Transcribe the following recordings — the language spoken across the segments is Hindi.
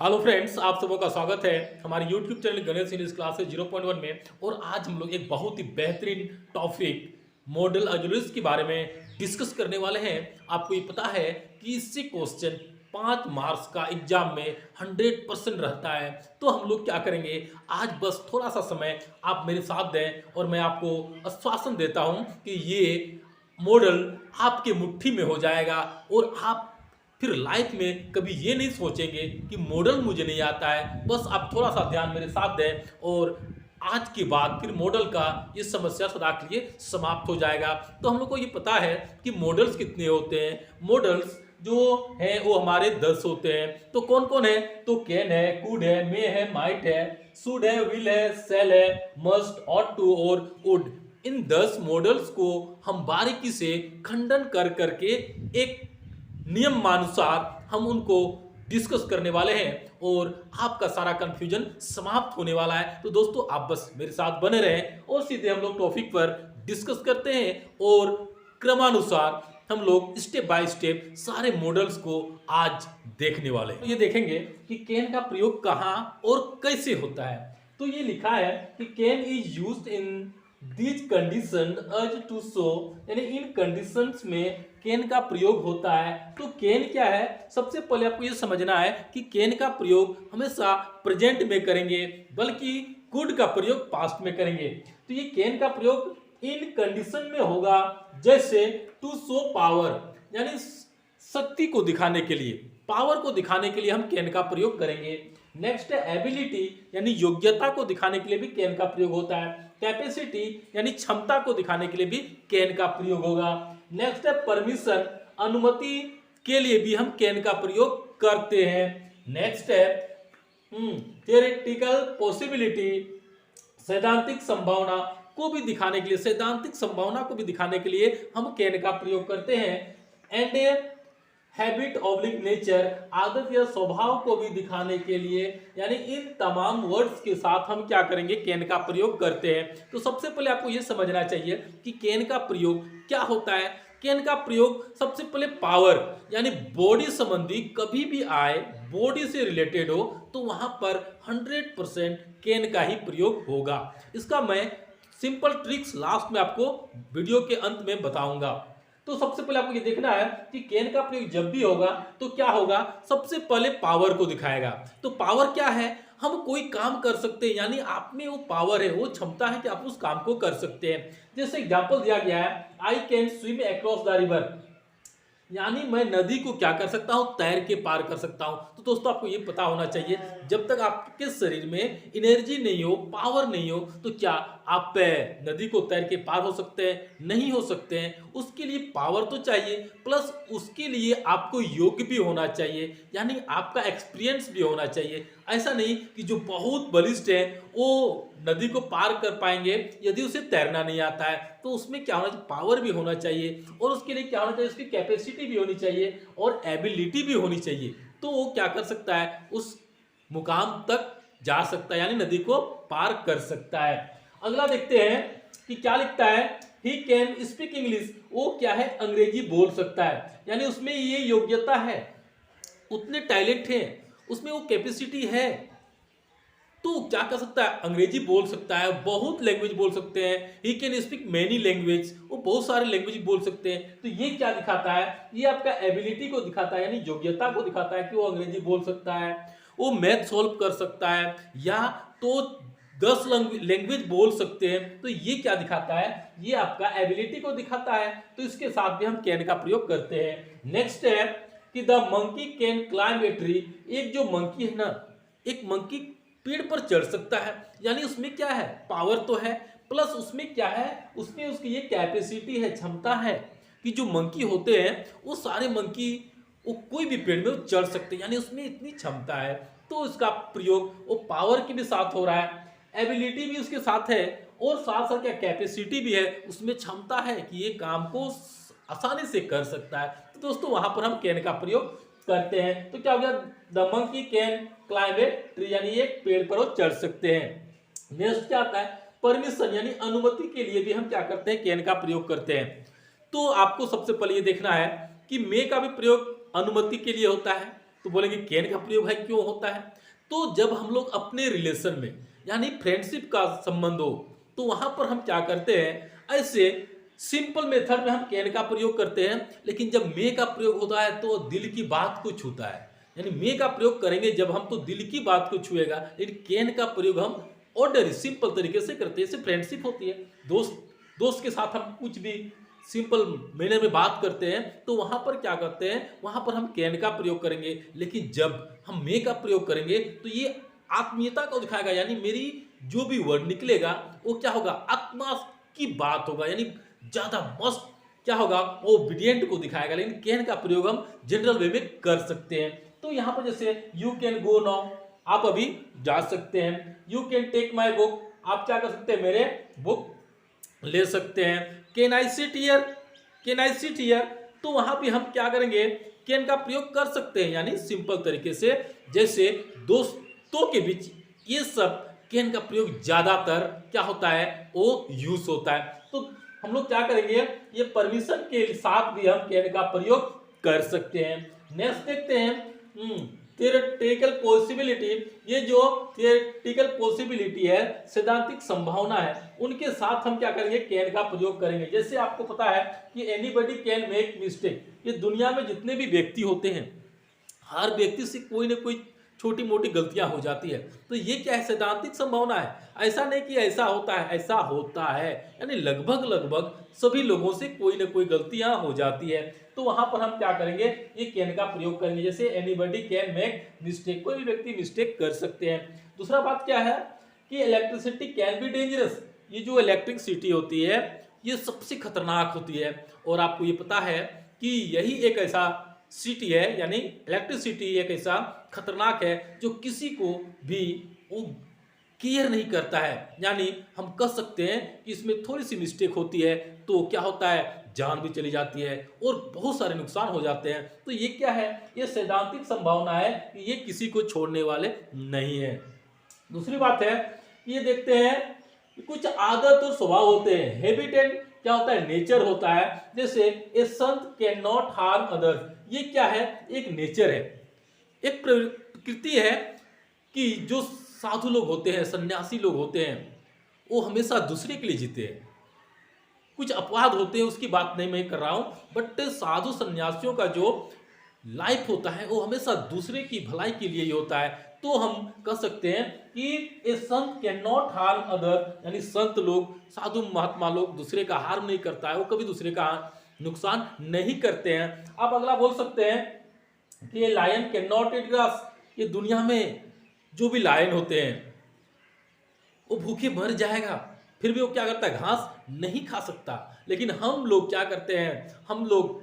हेलो फ्रेंड्स, आप सबों का स्वागत है हमारे YouTube channel Ganesh English classes 0.1 में। और आज हम लोग एक बहुत ही बेहतरीन टॉपिक मॉडल ऑक्यूलिस के बारे में डिस्कस करने वाले हैं। आपको ये पता है कि इससे क्वेश्चन 5 मार्क्स का एग्जाम में 100% रहता है। तो हम लोग क्या करेंगे, आज बस थोड़ा सा समय आप मेरे साथ दें और मैं आपको आश्वासन देता हूँ कि ये मॉडल आपके मुट्ठी में हो जाएगा और आप फिर लाइफ में कभी ये नहीं सोचेंगे कि मॉडल मुझे नहीं आता है। बस आप थोड़ा सा ध्यान मेरे साथ दें और आज के बाद फिर मॉडल का ये समस्या सदा के लिए समाप्त हो जाएगा। तो हम लोग को ये पता है कि मॉडल्स कितने होते हैं। मॉडल्स जो हैं वो हमारे 10 होते हैं। तो कौन कौन है, तो कैन है, कुड है, मे है, माइट है, शुड है, विल है, सेल है, मस्ट, ऑट टू और वुड। इन 10 मॉडल्स को हम बारीकी से खंडन कर करके एक नियमानुसार हम उनको डिस्कस करने वाले हैं और आपका सारा कंफ्यूजन समाप्त होने वाला है। तो दोस्तों आप बस मेरे साथ बने रहें और सीधे हम लोग टॉपिक पर डिस्कस करते हैं और क्रमानुसार हम लोग स्टेप बाय स्टेप सारे मॉडल्स को आज देखने वाले हैं। तो ये देखेंगे कि कैन का प्रयोग कहाँ और कैसे होता है। तो ये लिखा है कि can is used in these condition as to show, यानी इन कंडीशंस में कैन का प्रयोग होता है। तो कैन क्या है, सबसे पहले आपको ये समझना है कि कैन का प्रयोग हमेशा प्रेजेंट में करेंगे, बल्कि कुड का प्रयोग पास्ट में करेंगे। तो ये कैन का प्रयोग इन कंडीशन में होगा, जैसे टू शो पावर, यानी शक्ति को दिखाने के लिए, पावर को दिखाने के लिए हम कैन का प्रयोग करेंगे। नेक्स्ट है एबिलिटी, यानी योग्यता को दिखाने के लिए भी कैन का प्रयोग होता है। कैपेसिटी यानी क्षमता को दिखाने के लिए भी कैन का प्रयोग होगा। नेक्स्ट है परमिशन, अनुमति के लिए भी हम कैन का प्रयोग करते हैं। नेक्स्ट है थियोरेटिकल पॉसिबिलिटी, सैद्धांतिक संभावना को भी दिखाने के लिए, सैद्धांतिक संभावना को भी दिखाने के लिए हम कैन का प्रयोग करते हैं। एंड हैबिट ऑब्लिक नेचर, आदत या स्वभाव को भी दिखाने के लिए, यानी इन तमाम वर्ड्स के साथ हम क्या करेंगे, कैन का प्रयोग करते हैं। तो सबसे पहले आपको यह समझना चाहिए कि कैन का प्रयोग क्या होता है। कैन का प्रयोग सबसे पहले पावर, यानी बॉडी संबंधी कभी भी आए, बॉडी से रिलेटेड हो, तो वहां पर 100% कैन का ही प्रयोग होगा। इसका मैं सिंपल ट्रिक्स लास्ट में आपको वीडियो के अंत में बताऊंगा। तो सबसे पहले आपको ये देखना है कि कैन का प्रयोग जब भी होगा तो क्या होगा, सबसे पहले पावर को दिखाएगा। तो पावर क्या है, हम कोई काम कर सकते हैं, यानी आप में वो पावर है, वो क्षमता है कि आप उस काम को कर सकते हैं। जैसे एग्जांपल दिया गया है, I can swim across the river, यानी मैं नदी को क्या कर सकता हूं, तैर के पार कर सकता हूं। तो दोस्तों आपको ये पता होना चाहिए, जब तक आपके शरीर में एनर्जी नहीं हो, पावर नहीं हो, तो क्या आप नदी को तैर के पार हो सकते हैं, नहीं हो सकते हैं। उसके लिए पावर तो चाहिए, प्लस उसके लिए आपको योग्य भी होना चाहिए, यानी आपका एक्सपीरियंस भी होना चाहिए। ऐसा नहीं कि जो बहुत बलिष्ठ है वो नदी को पार कर पाएंगे यदि उसे तैरना नहीं आता है। तो उसमें क्या होना चाहिए, पावर भी होना चाहिए, और उसके लिए क्या होना चाहिए, उसकी कैपेसिटी भी होनी चाहिए और एबिलिटी भी होनी चाहिए। तो वो क्या कर सकता है, उस मुकाम तक जा सकता है, यानी नदी को पार कर सकता है। अगला देखते हैं कि क्या लिखता है, ही कैन स्पीक इंग्लिश, वो क्या है, अंग्रेजी बोल सकता है, यानी उसमें ये योग्यता है, उतने टैलेंट है, उसमें वो कैपेसिटी है। तो क्या कर सकता है, अंग्रेजी बोल सकता है, बहुत लैंग्वेज बोल सकते हैं। He can speak many language, वो बहुत सारे लैंग्वेज बोल सकते हैं। तो ये क्या दिखाता है, ये आपका एबिलिटी को दिखाता है, यानी योग्यता को दिखाता है कि वो अंग्रेजी बोल सकता है, वो मैथ सॉल्व कर सकता है, या तो 10 लैंग्वेज बोल सकते हैं। तो ये क्या दिखाता है, ये आपका एबिलिटी को दिखाता है। तो इसके साथ भी हम कैन का प्रयोग करते हैं। नेक्स्ट है कि the monkey can climb a tree, एक जो मंकी है ना, एक मंकी पेड़ पर चढ़ सकता है, यानी उसमें क्या है, पावर तो है, प्लस उसमें क्या है, उसमें उसकी ये कैपेसिटी है, क्षमता है कि जो मंकी होते हैं वो सारे मंकी वो कोई भी पेड़ में वो चढ़ सकते हैं, यानी उसमें इतनी क्षमता है। तो इसका प्रयोग वो पावर के भी साथ हो रहा है, एबिलिटी भी उसके साथ है, और साथ साथ क्या कैपेसिटी भी है, उसमें क्षमता है कि ये काम को आसानी से कर सकता है। तो दोस्तों वहां पर हम कैन का प्रयोग करते हैं। तो क्या हो गया, the monkey can climb a tree, यानी एक पेड़ पर वो चढ़ सकते हैं। नेक्स्ट क्या आता है, परमिशन, यानी अनुमति के लिए भी हम क्या करते हैं, कैन का प्रयोग करते हैं। तो आपको सबसे पहले ये देखना है कि मे का भी प्रयोग अनुमति के लिए होता है, तो बोलेंगे कैन का प्रयोग है क्यों होता है? तो जब हम लोग अपने रिलेशन में यानी फ्रेंडशिप का संबंध हो तो वहां पर हम क्या करते हैं, ऐसे सिंपल मेथड में हम कैन का प्रयोग करते हैं। लेकिन जब मे का प्रयोग होता है तो दिल की बात को छूता है, यानी मे का प्रयोग करेंगे जब हम तो दिल की बात को छुएगा। लेकिन कैन का प्रयोग हम ऑर्डर सिंपल तरीके से करते हैं। जैसे फ्रेंडशिप होती है, दोस्त दोस्त के साथ हम कुछ भी सिंपल मैनर में बात करते हैं तो वहां पर क्या करते हैं, वहां पर हम कैन का प्रयोग करेंगे। लेकिन जब हम मे का प्रयोग करेंगे तो ये आत्मीयता को दिखाएगा, यानी मेरी जो भी वर्ड निकलेगा वो क्या होगा, आत्मा की बात होगा, यानी ज्यादा मस्त क्या होगा, ओबीडियंट को दिखाएगा। लेकिन कैन का प्रयोग हम जनरल वे में कर सकते हैं। तो यहाँ पर जैसे यू कैन गो नाउ, आप अभी जा सकते हैं। You can take my book, आप क्या कर सकते हैं, मेरे बुक ले सकते हैं। Can I sit here, can I sit here, तो वहां भी हम क्या करेंगे, कैन का प्रयोग कर सकते हैं, यानी सिंपल तरीके से। जैसे दोस्तों के बीच ये सब कैन का प्रयोग ज्यादातर क्या होता है, वो यूज होता है। तो हम लोग क्या करेंगे, ये परमिशन के साथ भी हम कैन का प्रयोग कर सकते हैं। नेक्स्ट देखते हैं थियोरेटिकल पॉसिबिलिटी। ये जो थियोरेटिकल पॉसिबिलिटी है, सैद्धांतिक संभावना है, उनके साथ हम क्या करेंगे, कैन का प्रयोग करेंगे। जैसे आपको पता है कि एनीबडी कैन मेक मिस्टेक, ये दुनिया में जितने भी व्यक्ति होते हैं हर व्यक्ति से कोई ना कोई छोटी मोटी गलतियां हो जाती है। तो ये क्या है, सैद्धांतिक संभावना है। ऐसा नहीं कि ऐसा होता है, ऐसा होता है, यानी लगभग लगभग सभी लोगों से कोई ना कोई गलतियां हो जाती है। तो वहां पर हम क्या करेंगे, ये कैन का प्रयोग करेंगे। जैसे एनीबडी कैन मेक मिस्टेक, कोई भी व्यक्ति मिस्टेक कर सकते हैं। दूसरा बात क्या है कि इलेक्ट्रिसिटी कैन बी डेंजरस, ये जो इलेक्ट्रिसिटी होती है ये सबसे खतरनाक होती है। और आपको ये पता है कि यही एक ऐसा सिटी है, यानी इलेक्ट्रिसिटी एक ऐसा खतरनाक है जो किसी को भी वो केयर नहीं करता है। यानी हम कह सकते हैं कि इसमें थोड़ी सी मिस्टेक होती है तो क्या होता है, जान भी चली जाती है और बहुत सारे नुकसान हो जाते हैं। तो ये क्या है, ये सैद्धांतिक संभावना है कि ये किसी को छोड़ने वाले नहीं है। दूसरी बात है, ये देखते हैं कि कुछ आदत और स्वभाव होते हैं। हैबिटेट क्या होता है, नेचर होता है। जैसे ए संत कैन नॉट हार्म अदर्स, ये क्या है, एक नेचर है, एक प्रकृति है कि जो साधु लोग होते हैं, सन्यासी लोग होते हैं, वो हमेशा दूसरे के लिए जीते हैं। कुछ अपवाद होते हैं, उसकी बात नहीं मैं कर रहा हूं, बट साधु सन्यासियों का जो लाइफ होता है वो हमेशा दूसरे की भलाई के लिए ही होता है। तो हम कह सकते हैं कि ए संत कैन नॉट हार्म अदर, यानी संत लोग, साधु महात्मा लोग दूसरे का हार्म नहीं करता है, वो कभी दूसरे का नुकसान नहीं करते हैं। आप अगला बोल सकते हैं कि ये lion can not eat grass, ये दुनिया में जो भी लायन होते हैं वो भूखे मर जाएगा, फिर भी वो क्या करता है, घास नहीं खा सकता। लेकिन हम लोग क्या करते हैं, हम लोग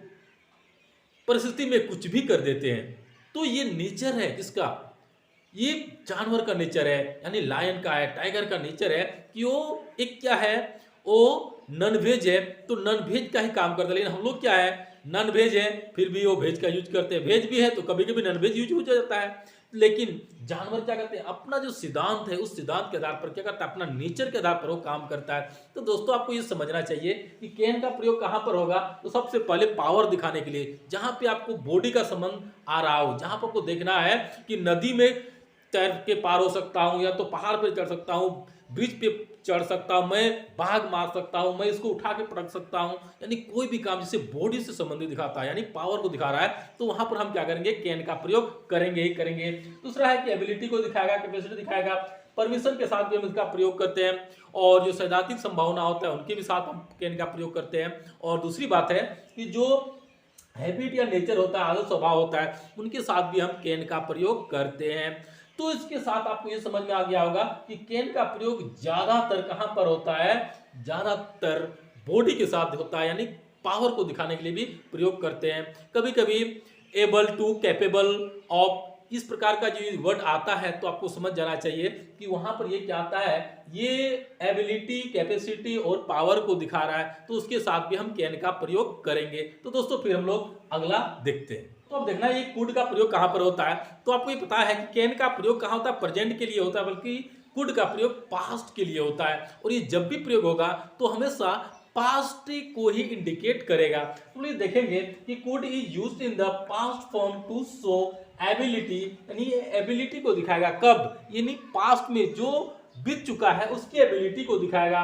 परिस्थिति में कुछ भी कर देते हैं। तो ये नेचर है किसका, ये जानवर का नेचर है, यानी लायन का है, टाइगर का नेचर है कि वो एक क्या है, वो नॉन वेज है तो नॉन वेज का ही काम करता है। लेकिन हम लोग क्या है, नॉन वेज है फिर भी वो वेज का यूज करते हैं, वेज भी है तो कभी कभी नॉन वेज यूज हो जाता है। लेकिन जानवर क्या करते हैं, अपना जो सिद्धांत है उस सिद्धांत के आधार पर क्या करता है, अपना नेचर के आधार पर वो काम करता है। तो दोस्तों आपको ये समझना चाहिए कि कैन का प्रयोग कहां पर होगा, तो सबसे पहले पावर दिखाने के लिए, जहां पे आपको बॉडी का संबंध आ रहा हो, जहां पर आपको देखना है कि नदी में तैर के पार हो सकता हूं, या तो पहाड़ पर चढ़ सकता हूं, ब्रिज पे चढ़ सकता हूं, मैं भाग मार सकता हूं, मैं इसको उठा के पटक सकता हूं, यानी कोई भी काम जिसे बॉडी से संबंधित दिखाता है, यानी पावर को दिखा रहा है, तो वहां पर हम क्या करेंगे, कैन का प्रयोग करेंगे ही करेंगे। दूसरा है कि एबिलिटी को दिखाएगा, कैपेसिटी दिखाएगा, परमिशन के साथ भी हम इसका प्रयोग करते हैं, और जो सैद्धांतिक संभावना होता है उनके भी साथ हम कैन का प्रयोग करते हैं। और दूसरी बात है कि जो हैबिट या नेचर होता है, आदत स्वभाव होता है, उनके साथ भी हम कैन का प्रयोग करते हैं। तो इसके साथ आपको ये समझ में आ गया होगा कि कैन का प्रयोग ज्यादातर कहां पर होता है, ज्यादातर बॉडी के साथ होता है, यानी पावर को दिखाने के लिए भी प्रयोग करते हैं। कभी कभी एबल टू, कैपेबल ऑफ, इस प्रकार का जो वर्ड आता है तो आपको समझ जाना चाहिए कि वहां पर ये क्या आता है, ये एबिलिटी, कैपेसिटी और पावर को दिखा रहा है, तो उसके साथ भी हम कैन का प्रयोग करेंगे। तो दोस्तों फिर हम लोग अगला देखते हैं। तो अब देखना ये कुड का प्रयोग कहां पर होता है, तो आपको ये पता है कि कैन का प्रयोग कहां होता है, प्रेजेंट के लिए होता है, बल्कि कुड का प्रयोग पास्ट के लिए होता है। और ये जब भी प्रयोग होगा तो हमेशा पास्ट को ही इंडिकेट करेगा। तो ये देखेंगे कि could is used in the past form to show ability, यानी ये एबिलिटी को दिखाएगा कब, यानी पास्ट में जो बीत चुका है उसकी एबिलिटी को दिखाएगा।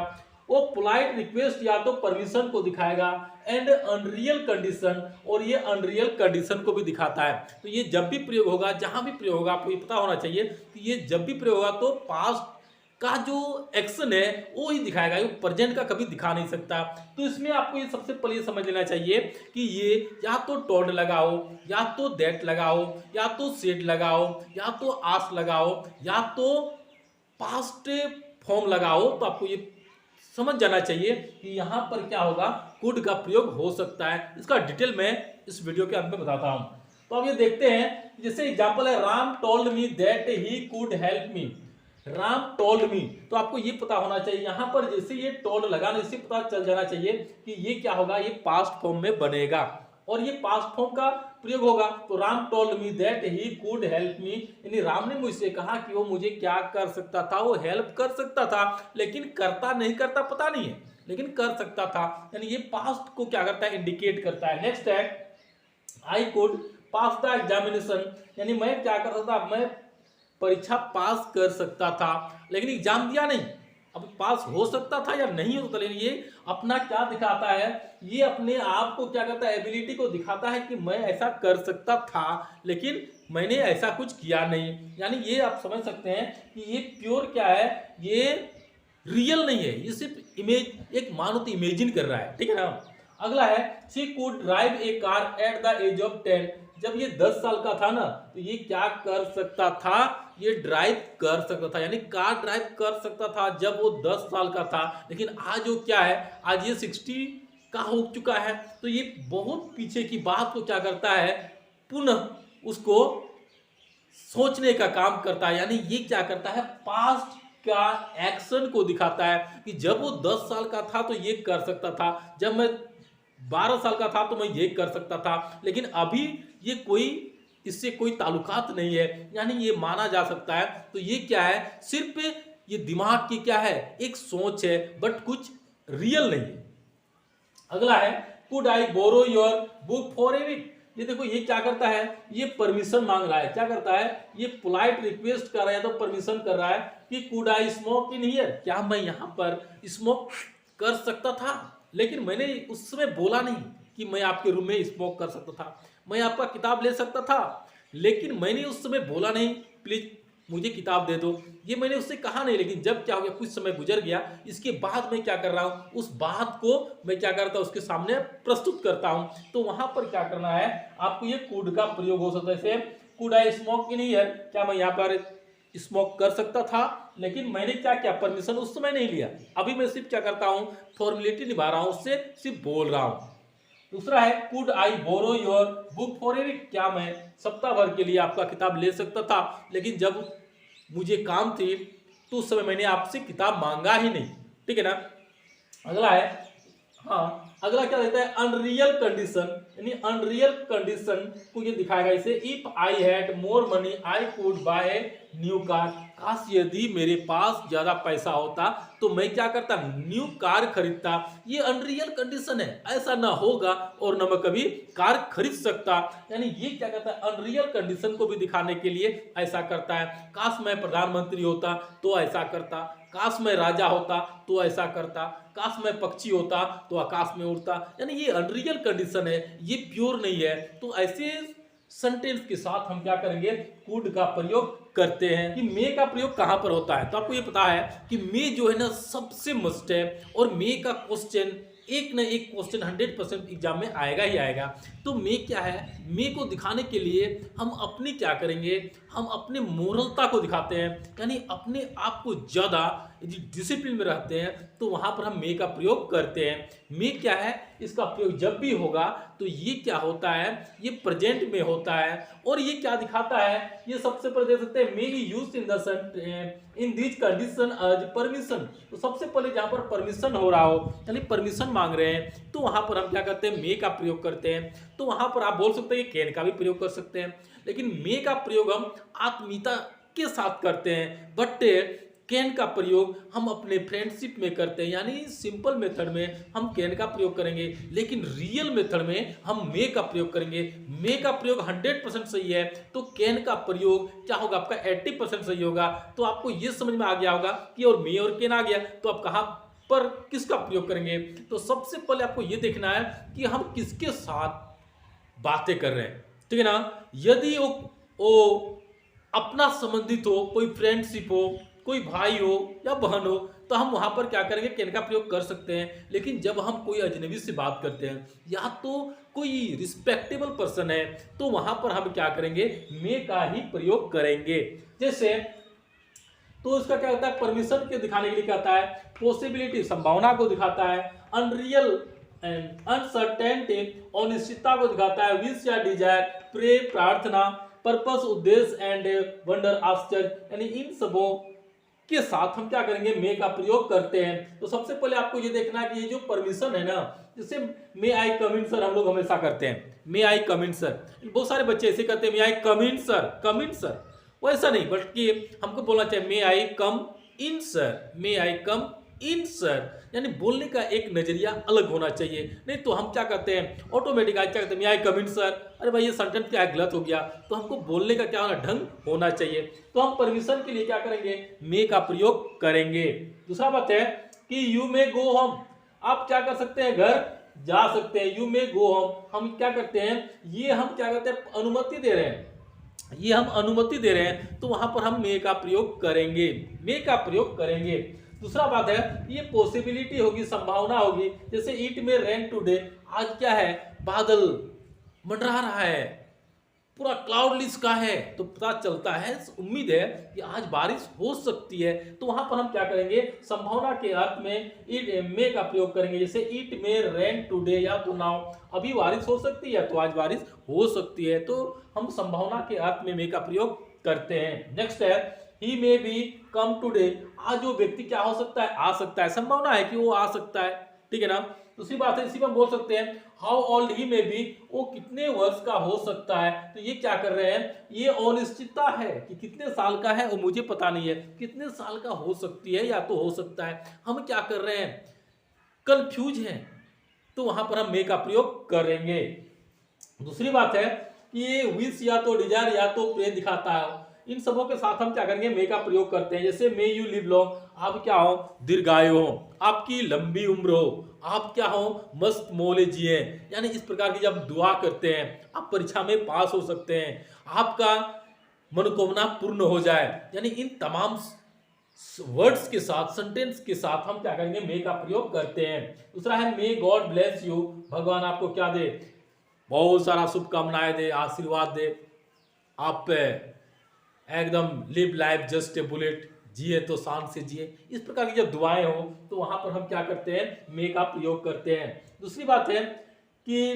वो पोलाइट रिक्वेस्ट या तो परमिशन को दिखाएगा, एंड अनरियल कंडीशन, और ये अनरियल कंडीशन को भी दिखाता है। तो ये जब भी प्रयोग होगा, जहां भी प्रयोग होगा, आपको ये पता होना चाहिए कि ये जब भी प्रयोग होगा तो पास्ट का जो एक्शन है वो ही दिखाएगा, ये प्रेजेंट का कभी दिखा नहीं सकता। तो इसमें आपको ये सबसे पहले समझ लेना चाहिए कि ये या तो टोड लगाओ, या तो दैट लगाओ, या तो सेड लगाओ, या तो आस लगाओ, या तो पास्ट फॉर्म लगाओ, तो आपको ये समझ जाना चाहिए कि यहाँ पर क्या होगा, कुड का प्रयोग हो सकता है। इसका डिटेल मैं इस वीडियो के अंत में बताता हूँ। तो अब ये देखते हैं, जैसे एग्जांपल है Ram told me that he could help me. Ram told me, तो आपको ये पता होना चाहिए यहाँ पर जैसे ये टोल्ड लगाना, इससे पता चल जाना चाहिए कि ये क्या होगा, ये पास्ट फॉर्म में बनेगा और ये पास्ट फॉर्म का प्रयोग होगा। तो Ram told me that he could help me, यानी राम ने मुझसे कहा कि वो मुझे क्या कर सकता था, वो हेल्प कर सकता था, लेकिन करता नहीं करता पता नहीं है, लेकिन कर सकता था, यानी ये पास्ट को क्या करता है, इंडिकेट करता है। नेक्स्ट है I could pass the examination, यानी मैं क्या कर सकता था, मैं परीक्षा पास कर सकता था, लेकिन एग्जाम दिया नहीं। अब पास हो सकता था या नहीं होता, लेकिन ये अपना क्या दिखाता है, ये अपने आप को क्या करता है, एबिलिटी को दिखाता है कि मैं ऐसा कर सकता था लेकिन मैंने ऐसा कुछ किया नहीं। यानी ये आप समझ सकते हैं कि ये प्योर क्या है, ये रियल नहीं है, ये सिर्फ इमेज, एक मानो तो इमेजिन कर रहा है, ठीक है ना। अगला है she could drive a car at the age of 10, जब ये 10 साल का था ना तो ये क्या कर सकता था, ये ड्राइव कर सकता था, यानी कार ड्राइव कर सकता था जब वो 10 साल का था। लेकिन आज वो क्या है, आज ये 60 का हो चुका है, तो ये बहुत पीछे की बात को क्या करता है, पुनः उसको सोचने का काम करता है। यानी ये क्या करता है, पास्ट का एक्शन को दिखाता है कि जब वो 10 साल का था तो ये कर सकता था, जब मैं 12 साल का था तो मैं ये कर सकता था, लेकिन अभी ये कोई इससे कोई ताल्लुकात नहीं है, यानी ये माना जा सकता है। तो ये क्या है, सिर्फ ये दिमाग की क्या है, एक सोच है, बट कुछ रियल नहीं है। अगला है could I borrow your book for a week, ये देखो ये क्या करता है, ये परमिशन मांग रहा है, क्या करता है, ये पोलाइट रिक्वेस्ट कर रहा है, तो परमिशन कर रहा है कि could I smoke in here, क्या मैं यहाँ पर स्मोक कर सकता था, लेकिन मैंने उस समय बोला नहीं कि मैं आपके रूम में स्मोक कर सकता था, मैं आपका किताब ले सकता था, लेकिन मैंने उस समय बोला नहीं प्लीज मुझे किताब दे दो, ये मैंने उससे कहा नहीं। लेकिन जब क्या हो गया, कुछ समय गुजर गया, इसके बाद मैं क्या कर रहा हूँ, उस बात को मैं क्या करता हूँ, उसके सामने प्रस्तुत करता हूँ। तो वहां पर क्या करना है, आपको ये कुड का प्रयोग हो सकता है। जैसे could I smoke in here, क्या मैं यहाँ पर स्मोक कर सकता था, लेकिन मैंने क्या किया, परमिशन उस समय नहीं लिया, अभी मैं सिर्फ क्या करता हूँ, फॉर्मेलिटी निभा रहा हूँ, उससे सिर्फ बोल रहा हूँ। दूसरा है could I borrow your book for a week, क्या मैं सप्ताह भर के लिए आपका किताब ले सकता था, लेकिन जब मुझे काम थी तो उस समय मैंने आपसे किताब मांगा ही नहीं, ठीक है ना। अगला है, हाँ अगला क्या देता है, अनरियल कंडीशन, यानी अनरियल कंडीशन को ये दिखाएगा इसे, if I had more money I could bye new car, काश यदि मेरे पास ज्यादा पैसा होता तो मैं क्या करता, न्यू कार खरीदता। ये अनरियल कंडीशन है, ऐसा ना होगा और ना मैं कभी कार खरीद सकता, यानी ये क्या करता है, अनरियल कंडीशन को भी दिखाने के लिए ऐसा करता है। काश मैं प्रधानमंत्री होता तो ऐसा करता, काश मैं राजा होता तो ऐसा करता, काश मैं पक्षी होता तो आकाश में उड़ता, यानी ये अनरियल कंडीशन है, ये प्योर नहीं है। तो ऐसे सेंटेंस के साथ हम क्या करेंगे, कुड का प्रयोग करते हैं। कि मे का प्रयोग कहां पर होता है, तो आपको ये पता है कि मे जो है ना सबसे मस्ट है, और मे का क्वेश्चन एक न एक क्वेश्चन 100% एग्जाम में आएगा ही आएगा। तो मे क्या है, मे को दिखाने के लिए हम अपनी क्या करेंगे, हम अपने मोरलता को दिखाते हैं, यानी अपने आप को ज़्यादा यदि डिसिप्लिन में रहते हैं तो वहाँ पर हम मे का प्रयोग करते हैं। मे क्या है, इसका प्रयोग जब भी होगा तो ये क्या होता है, ये प्रेजेंट में होता है, और ये क्या दिखाता है, ये सबसे पहले देख सकते हैं may be used in the in this condition as permission. तो सबसे पहले जहाँ पर परमिशन हो रहा हो, यानी परमिशन मांग रहे हैं, तो वहाँ पर हम क्या करते हैं, मे का प्रयोग करते हैं। तो वहाँ पर आप बोल सकते हैं कैन का भी प्रयोग कर सकते हैं, लेकिन मे का प्रयोग हम आत्मीयता के साथ करते हैं। बट कैन का प्रयोग हम अपने फ्रेंडशिप में करते हैं, यानी सिंपल मेथड में हम कैन का प्रयोग करेंगे, लेकिन रियल मेथड में हम मे का प्रयोग करेंगे। मे का प्रयोग 100% सही है, तो कैन का प्रयोग क्या होगा आपका 80% सही होगा। तो आपको ये समझ में आ गया होगा कि और मे और कैन आ गया, तो आप कहाँ पर किसका प्रयोग करेंगे। तो सबसे पहले आपको ये देखना है कि हम किसके साथ बातें कर रहे हैं, ठीक है ना। यदि वो अपना संबंधित हो, कोई फ्रेंडशिप हो, कोई भाई हो या बहन हो, तो हम वहां पर क्या करेंगे, कैन का प्रयोग कर सकते हैं। लेकिन जब हम कोई अजनबी से बात करते हैं या तो कोई रिस्पेक्टेबल पर्सन है, तो वहां पर हम क्या करेंगे, मे का ही प्रयोग करेंगे। जैसे तो इसका क्या होता है, परमिशन के दिखाने के लिए कहता है, पॉसिबिलिटी संभावना को दिखाता है, अनरियल एंड अनसर्टेनिटी अनिश्चितता को दिखाता है, विश या डिजायर, प्रे प्रार्थना, पर्पस उद्देश्य एंड वंडर आश्चर्य, यानी इन सबों के साथ हम क्या करेंगे, मे का प्रयोग करते हैं। तो सबसे पहले आपको ये देखना है कि ये जो परमिशन है ना, जैसे मे आई कम इन सर हम लोग हमेशा करते हैं, मे आई कम इन सर। बहुत सारे बच्चे ऐसे करते हैं, मे आई कम इन सर, कम इन सर। वैसा नहीं, बल्कि हमको बोलना चाहिए मे आई कम इन सर, मे आई कम इन सर, यानी बोलने का एक नजरिया अलग होना चाहिए। नहीं तो हम क्या करते हैं, ऑटोमेटिक आज क्या करते हैं, मे आई कम इन सर, अरे भाई ये सेंटेंस क्या है, गलत हो गया। तो हमको बोलने का क्या होना, ढंग होना चाहिए। तो हम परमिशन के लिए क्या करेंगे, मे का प्रयोग करेंगे। दूसरा बात है कि यू मे गो होम, आप क्या कर सकते हैं, घर जा सकते हैं। यू मे गो होम, हम क्या करते हैं, ये हम क्या करते हैं, अनुमति दे रहे हैं, ये हम अनुमति दे रहे हैं, तो वहां पर हम मे का प्रयोग करेंगे, मे का प्रयोग करेंगे। दूसरा बात है, ये पॉसिबिलिटी होगी, संभावना होगी। जैसे इट में रेन टुडे, आज क्या है, बादल मंडरा रहा है, पूरा क्लाउडलेस का है, तो पता चलता है, उम्मीद है कि आज बारिश हो सकती है। तो वहां पर हम क्या करेंगे, संभावना के अर्थ में इट मे का प्रयोग करेंगे। जैसे इट में रेन टुडे, या तो नाउ अभी बारिश हो सकती है, तो आज बारिश हो सकती है, तो हम संभावना के अर्थ में मे का प्रयोग करते हैं। नेक्स्ट है, ही मे बी कम टुडे, आज वो व्यक्ति क्या हो सकता है, आ सकता है, संभावना है कि वो आ सकता है, ठीक है ना। दूसरी बात है, इसी में हम बोल सकते हैं how old he may be, वो कितने वर्ष का हो सकता है। तो ये क्या कर रहे हैं, ये अनिश्चितता है कि कितने साल का है, वो मुझे पता नहीं है, कितने साल का हो सकती है या तो हो सकता है। हम क्या कर रहे हैं, कंफ्यूज हैं, तो वहां पर हम मे का प्रयोग करेंगे। दूसरी बात है कि ये विश या तो डिजायर या तो प्रे दिखाता है, इन सबों के साथ हम क्या करेंगे, मे का प्रयोग करते हैं। जैसे मे यू लिव लॉन्ग, आप क्या हो, दीर्घायु हो, आपकी लंबी उम्र हो, आप क्या हो, मस्त मौले जिए, यानी इस प्रकार की जब दुआ करते हैं, आप परीक्षा में पास हो सकते हैं, आपका मनोकामना पूर्ण हो जाए, यानी इन तमाम वर्ड्स के साथ, सेंटेंस के साथ हम क्या करेंगे, मे का प्रयोग करते हैं। दूसरा है मे गॉड ब्लेस यू, भगवान आपको क्या दे, बहुत सारा शुभकामनाएं दे, आशीर्वाद दे, आप पे एकदम live life just a bullet, जिए तो शान से जिए। इस प्रकार की जब दुआएं हो, तो वहां पर हम क्या करते हैं, मे का प्रयोग करते हैं। दूसरी बात है कि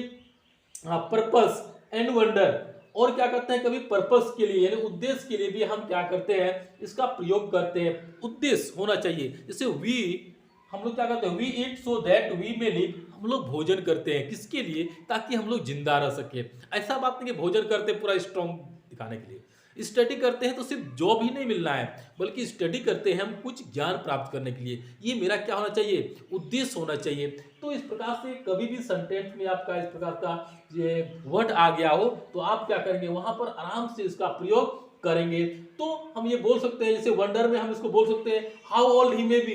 पर्पस एंड वंडर, और क्या करते हैं, कभी पर्पस के लिए यानी उद्देश्य के लिए भी हम क्या करते हैं, इसका प्रयोग करते हैं। उद्देश्य होना चाहिए। जैसे वी, हम लोग क्या करते हैं, we eat so that we may live, हम लोग भोजन करते हैं किसके लिए, ताकि हम लोग जिंदा रह सके। ऐसा बात नहीं कि भोजन करते पूरा स्ट्रॉन्ग दिखाने के लिए। स्टडी करते हैं तो सिर्फ जॉब ही नहीं मिलना है, बल्कि स्टडी करते हैं हम कुछ ज्ञान प्राप्त करने के लिए। ये मेरा क्या होना चाहिए, उद्देश्य होना चाहिए। तो इस प्रकार से कभी भी सेंटेंस में आपका इस प्रकार का ये वर्ड आ गया हो, तो आप क्या करेंगे, वहां पर आराम से इसका प्रयोग करेंगे। तो हम ये बोल सकते हैं, जैसे वंडर में हम इसको बोल सकते हैं, how old he may be,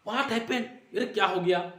what happened, ये क्या हो गया,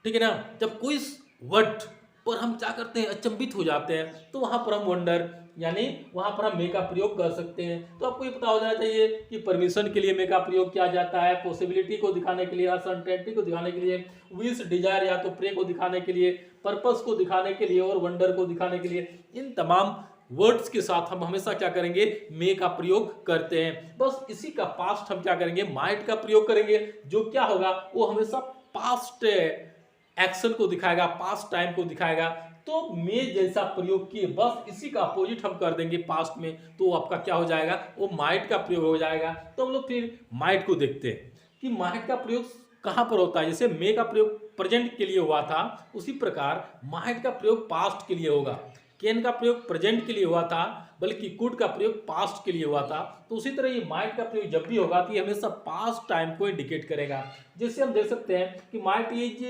ठीक है ना। जब कोई वर्ड पर हम क्या करते हैं, अचंभित हो जाते हैं, तो वहां पर हम वंडर यानी वहां पर हम मे का प्रयोग कर सकते हैं। तो आपको ये पता हो जाना चाहिए कि परमिशन के लिए मे का प्रयोग किया जाता है, पॉसिबिलिटी को दिखाने के लिए, अनसर्टेनिटी को दिखाने के लिए, विश डिजायर या तो प्रे को दिखाने के लिए, पर्पस को दिखाने के लिए और वंडर को दिखाने के लिए। इन तमाम वर्ड्स के साथ हम हमेशा क्या करेंगे, मे का प्रयोग करते हैं। बस इसी का पास्ट हम क्या करेंगे, माइट का प्रयोग करेंगे, जो क्या होगा, वो हमेशा पास्ट एक्शन को दिखाएगा, पास्ट टाइम को दिखाएगा। तो मे जैसा प्रयोग किए, बस इसी का अपोजिट हम कर देंगे पास्ट में, तो आपका क्या हो जाएगा, वो माइट का प्रयोग हो जाएगा। तो हम लोग फिर माइट को देखते हैं कि माइट का प्रयोग कहां पर होता है। जैसे मे का प्रयोग प्रेजेंट के लिए हुआ था, उसी प्रकार माइट का प्रयोग पास्ट के लिए होगा। कैन का प्रयोग प्रेजेंट के लिए हुआ था, बल्कि कुड का प्रयोग पास्ट के लिए हुआ था। तो उसी तरह ये माइट का प्रयोग जब भी होगा तो ये हमेशा पास्ट टाइम को इंडिकेट करेगा। जैसे हम देख सकते हैं कि might is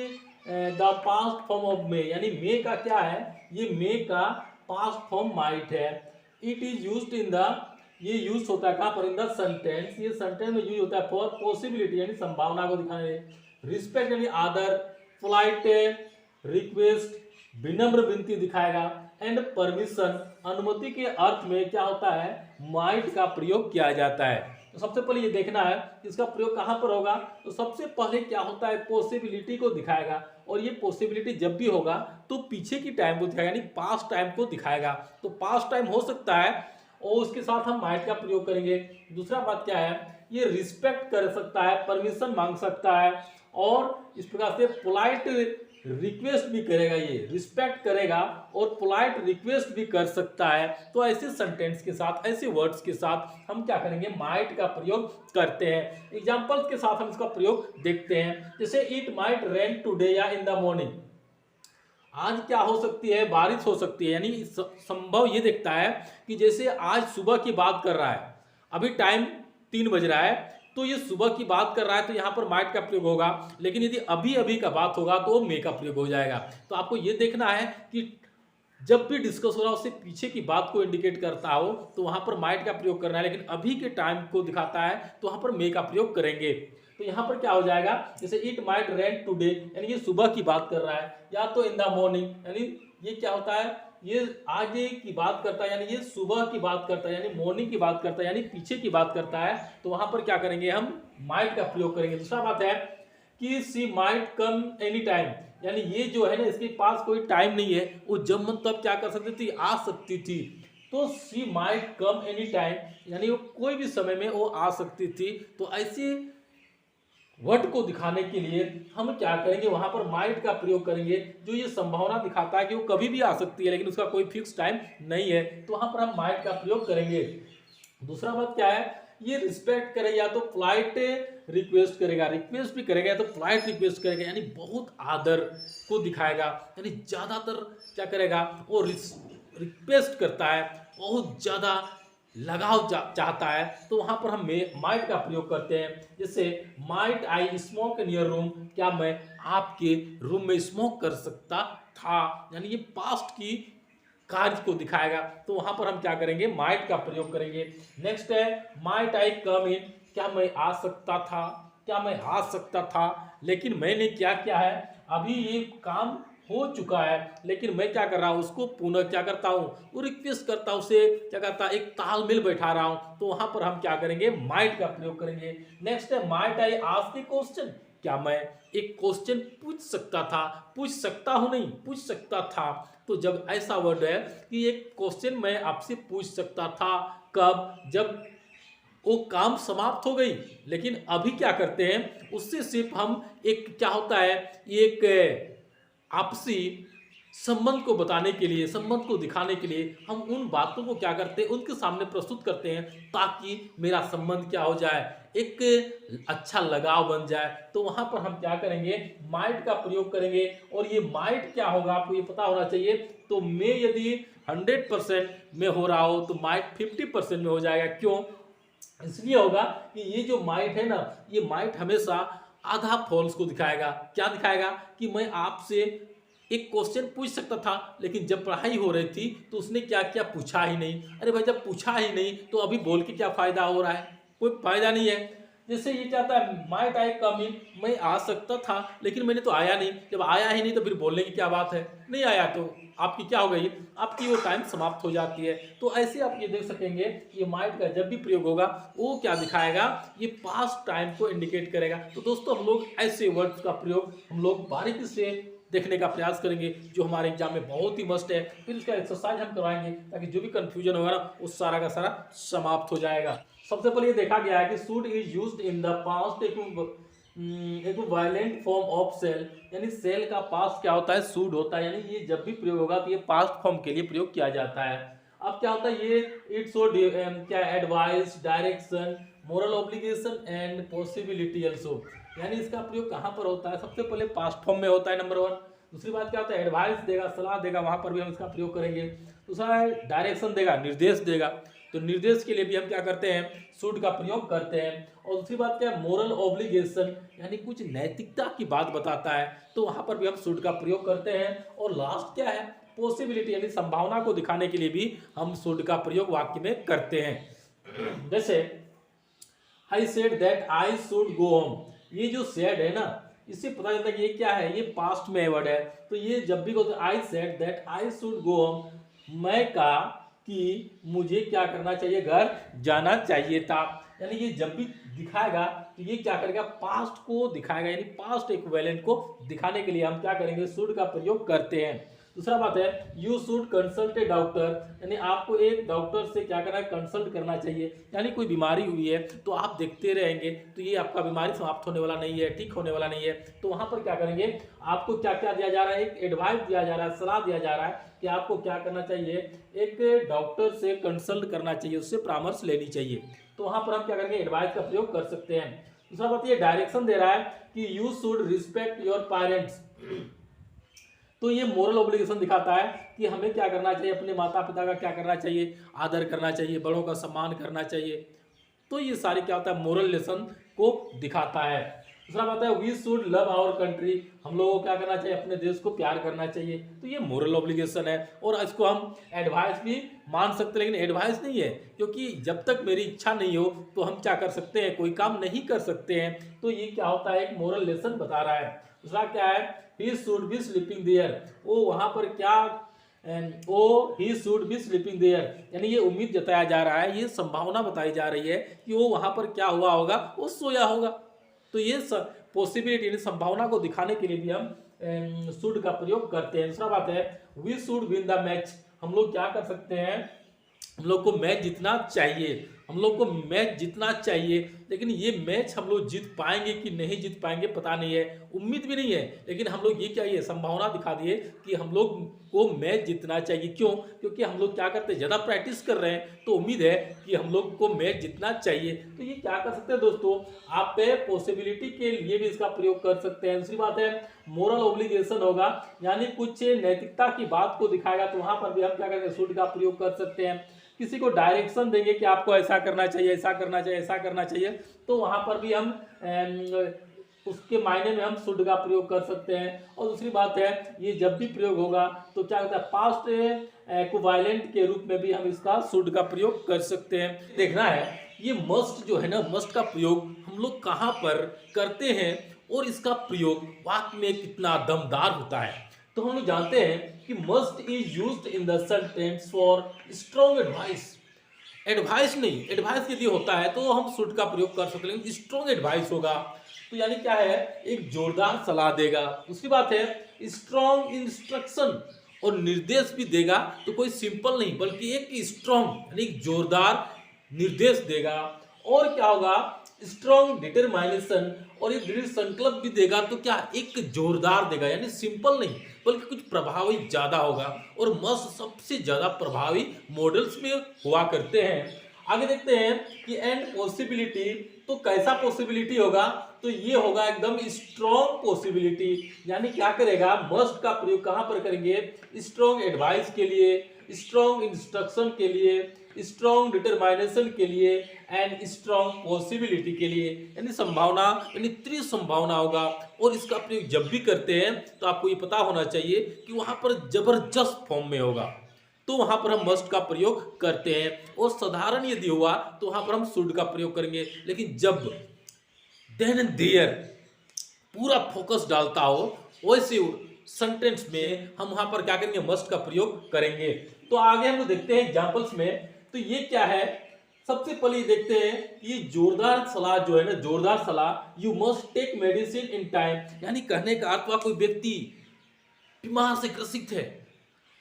the past form of May, यानी मे का क्या है, ये मे का पास्ट फॉर्म माइट है। It is used in the, ये यूज होता है कहाँ पर, इन द सेंटेंस, ये सेंटेंस में यूज होता है फॉर पॉसिबिलिटी यानी संभावना को दिखाने, रिस्पेक्ट यानी आदर, पोलाइट रिक्वेस्ट विनम्र विनती दिखाएगा, एंड परमिशन अनुमति के अर्थ में क्या होता है, माइट का प्रयोग किया जाता है। तो सबसे पहले ये देखना है इसका प्रयोग कहाँ पर होगा। तो सबसे पहले क्या होता है, पॉसिबिलिटी को दिखाएगा, और ये पॉसिबिलिटी जब भी होगा तो पीछे की टाइम को दिखाएगा, यानी पास्ट टाइम को दिखाएगा। तो पास्ट टाइम हो सकता है और उसके साथ हम माइट का प्रयोग करेंगे। दूसरा बात क्या है, ये रिस्पेक्ट कर सकता है, परमिशन मांग सकता है, और इस प्रकार से पोलाइट रिक्वेस्ट भी करेगा, ये रिस्पेक्ट करेगा और पोलाइट रिक्वेस्ट भी कर सकता है। तो ऐसे सेंटेंस के साथ, ऐसे वर्ड्स के साथ हम क्या करेंगे, माइट का प्रयोग करते हैं। एग्जांपल्स के साथ हम इसका प्रयोग देखते हैं। जैसे इट माइट रेन टुडे या इन द मॉर्निंग, आज क्या हो सकती है, बारिश हो सकती है। यानी संभव ये देखता है कि जैसे आज सुबह की बात कर रहा है, अभी टाइम 3 बज रहा है, तो ये सुबह की बात कर रहा है तो यहाँ पर माइट का प्रयोग होगा। लेकिन यदि अभी अभी का बात होगा तो मे का प्रयोग हो जाएगा। तो आपको ये देखना है कि जब भी डिस्कस हो रहा है उससे पीछे की बात को इंडिकेट करता हो तो वहां पर माइट का प्रयोग करना है, लेकिन अभी के टाइम को दिखाता है तो वहां पर मे का प्रयोग करेंगे। तो यहाँ पर क्या हो जाएगा, जैसे इट माइट रेन टुडे, यानी ये सुबह की बात कर रहा है, या तो इन द मॉर्निंग, यानी ये क्या होता है, ये आगे की बात करता है, यानी ये सुबह की बात करता है, यानी मॉर्निंग की बात करता है, यानी पीछे की बात करता है। तो वहां पर क्या करेंगे, हम माइट का प्रयोग करेंगे। दूसरा बात है कि सी माइट कम एनी टाइम, यानी ये जो है ना, इसके पास कोई टाइम नहीं है, वो जब मन तब क्या कर सकती थी, आ सकती थी। तो सी माइट कम एनी टाइम, यानी वो कोई भी समय में वो आ सकती थी। तो ऐसे वर्ड को दिखाने के लिए हम क्या करेंगे, वहां पर माइट का प्रयोग करेंगे, जो ये संभावना दिखाता है कि वो कभी भी आ सकती है, लेकिन उसका कोई फिक्स टाइम नहीं है। तो वहां पर हम माइट का प्रयोग करेंगे। दूसरा बात क्या है, ये रिस्पेक्ट करेगा, या तो पोलाइट रिक्वेस्ट करेगा, रिक्वेस्ट भी करेगा, या तो पोलाइट रिक्वेस्ट करेगा, यानी बहुत आदर को दिखाएगा, यानी ज्यादातर क्या करेगा, वो रिक्वेस्ट करता है, बहुत ज्यादा लगाव चाहता है। तो वहां पर हम माइट का प्रयोग करते हैं। जैसे might I smoke in your room, क्या मैं आपके रूम में स्मोक कर सकता था, यानी ये पास्ट की कार्य को दिखाएगा। तो वहां पर हम क्या करेंगे, माइट का प्रयोग करेंगे। नेक्स्ट है माइट आई कम इन, क्या मैं आ सकता था, क्या मैं आ सकता था, लेकिन मैंने क्या किया है, अभी ये काम हो चुका है, लेकिन मैं क्या कर रहा हूं, उसको पुनः क्या करता हूं, वो रिक्वेस्ट करता हूं, उसे क्या करता, एक तालमेल बैठा रहा हूं। तो वहां पर हम क्या करेंगे, माइट का प्रयोग करेंगे। नेक्स्ट है might I ask A question, क्या मैं एक क्वेश्चन पूछ सकता था, पूछ सकता हूं नहीं, पूछ सकता था। तो जब ऐसा वर्ड है कि एक क्वेश्चन मैं आपसे पूछ सकता था, कब, जब वो काम समाप्त हो गई, लेकिन अभी क्या करते हैं, उससे सिर्फ हम एक क्या होता है, एक आपसी संबंध को बताने के लिए, संबंध को दिखाने के लिए हम उन बातों को क्या करते हैं, उनके सामने प्रस्तुत करते हैं, ताकि मेरा संबंध क्या हो जाए, एक अच्छा लगाव बन जाए। तो वहां पर हम क्या करेंगे, माइट का प्रयोग करेंगे। और ये माइट क्या होगा, आपको ये पता होना चाहिए। तो मैं यदि 100% में हो रहा हो तो माइट 50% में हो जाएगा। क्यों, इसलिए होगा कि ये जो माइट है ना, ये माइट हमेशा आधा फॉल्स को दिखाएगा। क्या दिखाएगा कि मैं आपसे एक क्वेश्चन पूछ सकता था, लेकिन जब पढ़ाई हो रही थी तो उसने क्या किया, पूछा ही नहीं। अरे भाई, जब पूछा ही नहीं तो अभी बोल के क्या फायदा हो रहा है, कोई फायदा नहीं है। जैसे ये चाहता है माइट आई कम इन, मैं आ सकता था लेकिन मैंने तो आया नहीं। जब आया ही नहीं तो फिर बोलने की क्या बात है, नहीं आया तो आपकी क्या हो गई, आपकी वो टाइम समाप्त हो जाती है। तो ऐसे आप ये देख सकेंगे, ये माइट का जब भी प्रयोग होगा वो क्या दिखाएगा, ये पास्ट टाइम को इंडिकेट करेगा। तो दोस्तों, हम लोग ऐसे वर्ड्स का प्रयोग हम लोग बारीकी से देखने का प्रयास करेंगे, जो हमारे एग्जाम में बहुत ही मस्ट है। फिर इसका एक्सरसाइज हम करवाएंगे, ताकि जो भी कंफ्यूजन होगा ना, वो सारा का सारा समाप्त हो जाएगा। सबसे पहले ये देखा गया है कि should is used in the past equivalent form of shall, यानी सेल का पास्ट क्या होता है, शुड होता है। यानी ये जब भी प्रयोग होगा तो ये पास्ट फॉर्म के लिए प्रयोग किया जाता है। अब क्या होता है, ये इट्स क्या advice, direction, moral obligation and possibility also, यानी इसका प्रयोग कहाँ पर होता है, सबसे पहले पास्ट फॉर्म में होता है, नंबर 1। दूसरी बात क्या होता है, एडवाइस देगा, सलाह देगा, वहां पर भी हम इसका प्रयोग करेंगे। दूसरा है डायरेक्शन देगा, निर्देश देगा। तो निर्देश के लिए भी हम क्या करते हैं, शुड का प्रयोग करते हैं। और दूसरी बात क्या है, मोरल ऑब्लिगेशन, यानी कुछ नैतिकता की बात बताता है, तो वहां पर भी हम शुड का प्रयोग करते हैं। और लास्ट क्या है, पॉसिबिलिटी, यानी संभावना को दिखाने के लिए भी हम शुड का प्रयोग वाक्य में करते हैं। जैसे I said that I should go home, ये जो सेड है ना, इससे पता चलता है कि ये क्या है, ये पास्ट में वर्ड है। तो ये जब भी I said that I should go home, मैं कहा कि मुझे क्या करना चाहिए, घर जाना चाहिए था। यानी ये जब भी दिखाएगा तो ये क्या करेगा, पास्ट को दिखाएगा, यानी पास्ट इक्विवेलेंट को दिखाने के लिए हम क्या करेंगे, शुड का प्रयोग करते हैं। दूसरा बात है, you should consult A doctor, यानी आपको एक डॉक्टर से क्या करना है, कंसल्ट करना चाहिए। यानी कोई बीमारी हुई है तो आप देखते रहेंगे तो ये आपका बीमारी समाप्त होने वाला नहीं है, ठीक होने वाला नहीं है। तो वहां पर क्या करेंगे, आपको क्या क्या दिया जा रहा है, एक एडवाइस दिया जा रहा है, सलाह दिया जा रहा है कि आपको क्या करना चाहिए, एक डॉक्टर से कंसल्ट करना चाहिए, उससे परामर्श लेनी चाहिए। तो वहां पर हम क्या करेंगे, एडवाइस का प्रयोग कर सकते हैं। दूसरा बात, ये डायरेक्शन दे रहा है कि you should respect your parents, तो ये मोरल ऑब्लिगेशन दिखाता है कि हमें क्या करना चाहिए, अपने माता पिता का क्या करना चाहिए, आदर करना चाहिए, बड़ों का सम्मान करना चाहिए। तो ये सारी क्या होता है, मोरल लेसन को दिखाता है। दूसरा बात है, we should love our country, हम लोगों को क्या करना चाहिए, अपने देश को प्यार करना चाहिए। तो ये मोरल ऑब्लिगेशन है, और इसको हम एडवाइस भी मान सकते हैं, लेकिन एडवाइस नहीं है, क्योंकि जब तक मेरी इच्छा नहीं हो तो हम क्या कर सकते हैं, कोई काम नहीं कर सकते हैं। तो ये क्या होता है, एक मोरल लेसन बता रहा है। दूसरा क्या है, he should be sleeping there, वो वहां पर क्या, ओ he should be sleeping there, यानी ये उम्मीद जताया जा रहा है, ये संभावना बताई जा रही है कि वो वहां पर क्या हुआ होगा, वो सोया होगा। तो ये पॉसिबिलिटी, यानी संभावना को दिखाने के लिए भी हम शुड का प्रयोग करते हैं। दूसरा बात है, we should win the match, हम लोग क्या कर सकते हैं, हम लोग को मैच जीतना चाहिए, हम लोग को मैच जीतना चाहिए। लेकिन ये मैच हम लोग जीत पाएंगे कि नहीं जीत पाएंगे पता नहीं है, उम्मीद भी नहीं है, लेकिन हम लोग ये क्या, ये संभावना दिखा दिए कि हम लोग को मैच जीतना चाहिए। क्यों, क्योंकि हम लोग क्या करते हैं, ज़्यादा प्रैक्टिस कर रहे हैं, तो उम्मीद है कि हम लोग को मैच जीतना चाहिए। तो ये क्या कर सकते हैं दोस्तों, आप पे पॉसिबिलिटी के लिए भी इसका प्रयोग कर सकते हैं। दूसरी बात है, मोरल ऑब्लिगेशन होगा, यानी कुछ नैतिकता की बात को दिखाएगा, तो वहां पर भी हम क्या करेंगे, शुड का प्रयोग कर सकते हैं। किसी को डायरेक्शन देंगे कि आपको ऐसा करना चाहिए, ऐसा करना चाहिए, ऐसा करना चाहिए, तो वहां पर भी हम उसके मायने में हम शुड का प्रयोग कर सकते हैं। और दूसरी बात है, ये जब भी प्रयोग होगा तो क्या होता है, पास्ट इक्विवेलेंट के रूप में भी हम इसका शुड का प्रयोग कर सकते हैं। देखना है ये मस्ट जो है ना, मस्ट का प्रयोग हम लोग कहाँ पर करते हैं और इसका प्रयोग वाक्य में कितना दमदार होता है। तो हम लोग जानते हैं कि must is used in the sentence for strong advice. Advice नहीं, एडवाइस यदि होता है तो हम शुड का प्रयोग कर सकते हैं, लेकिन स्ट्रॉन्ग एडवाइस होगा तो यानी क्या है, एक जोरदार सलाह देगा। दूसरी बात है, स्ट्रॉन्ग इंस्ट्रक्शन, और निर्देश भी देगा तो कोई सिंपल नहीं बल्कि एक स्ट्रॉन्ग यानी जोरदार निर्देश देगा। और क्या होगा, स्ट्रॉन्ग डिटरमाइनेशन, और एक दृढ़ संकल्प भी देगा तो क्या, एक जोरदार देगा, यानी सिंपल नहीं बल्कि कुछ प्रभावी ज्यादा होगा। और मस्ट सबसे ज्यादा प्रभावी मॉडल्स में हुआ करते हैं। आगे देखते हैं कि एंड पॉसिबिलिटी, तो कैसा पॉसिबिलिटी होगा, तो ये होगा एकदम स्ट्रॉन्ग पॉसिबिलिटी। यानी क्या करेगा, मस्ट का प्रयोग कहां पर करेंगे, स्ट्रॉन्ग एडवाइस के लिए, स्ट्रॉन्ग इंस्ट्रक्शन के लिए, स्ट्रॉन्ग डिटरमाइनेशन के लिए एंड स्ट्रॉन्ग पॉसिबिलिटी के लिए, यानी संभावना, यानी त्रिसंभावना होगा। और इसका प्रयोग जब भी करते हैं तो आपको ये पता होना चाहिए कि वहां पर जबरदस्त फॉर्म में होगा, तो वहां पर हम मस्ट का प्रयोग करते हैं। और साधारण यदि हुआ तो वहां पर हम शुड का प्रयोग करेंगे। लेकिन जब देन एंड देयर पूरा फोकस डालता हो वैसे सेंटेंस में हम वहां पर क्या करेंगे, मस्ट का प्रयोग करेंगे। तो आगे हम देखते हैं एग्जांपल्स में, तो ये क्या है, सबसे पहले देखते हैं ये जोरदार सलाह जो है ना, जोरदार सलाह, you must take medicine in time, यानी कहने का अर्थ हुआ कोई व्यक्ति बीमार से ग्रसित है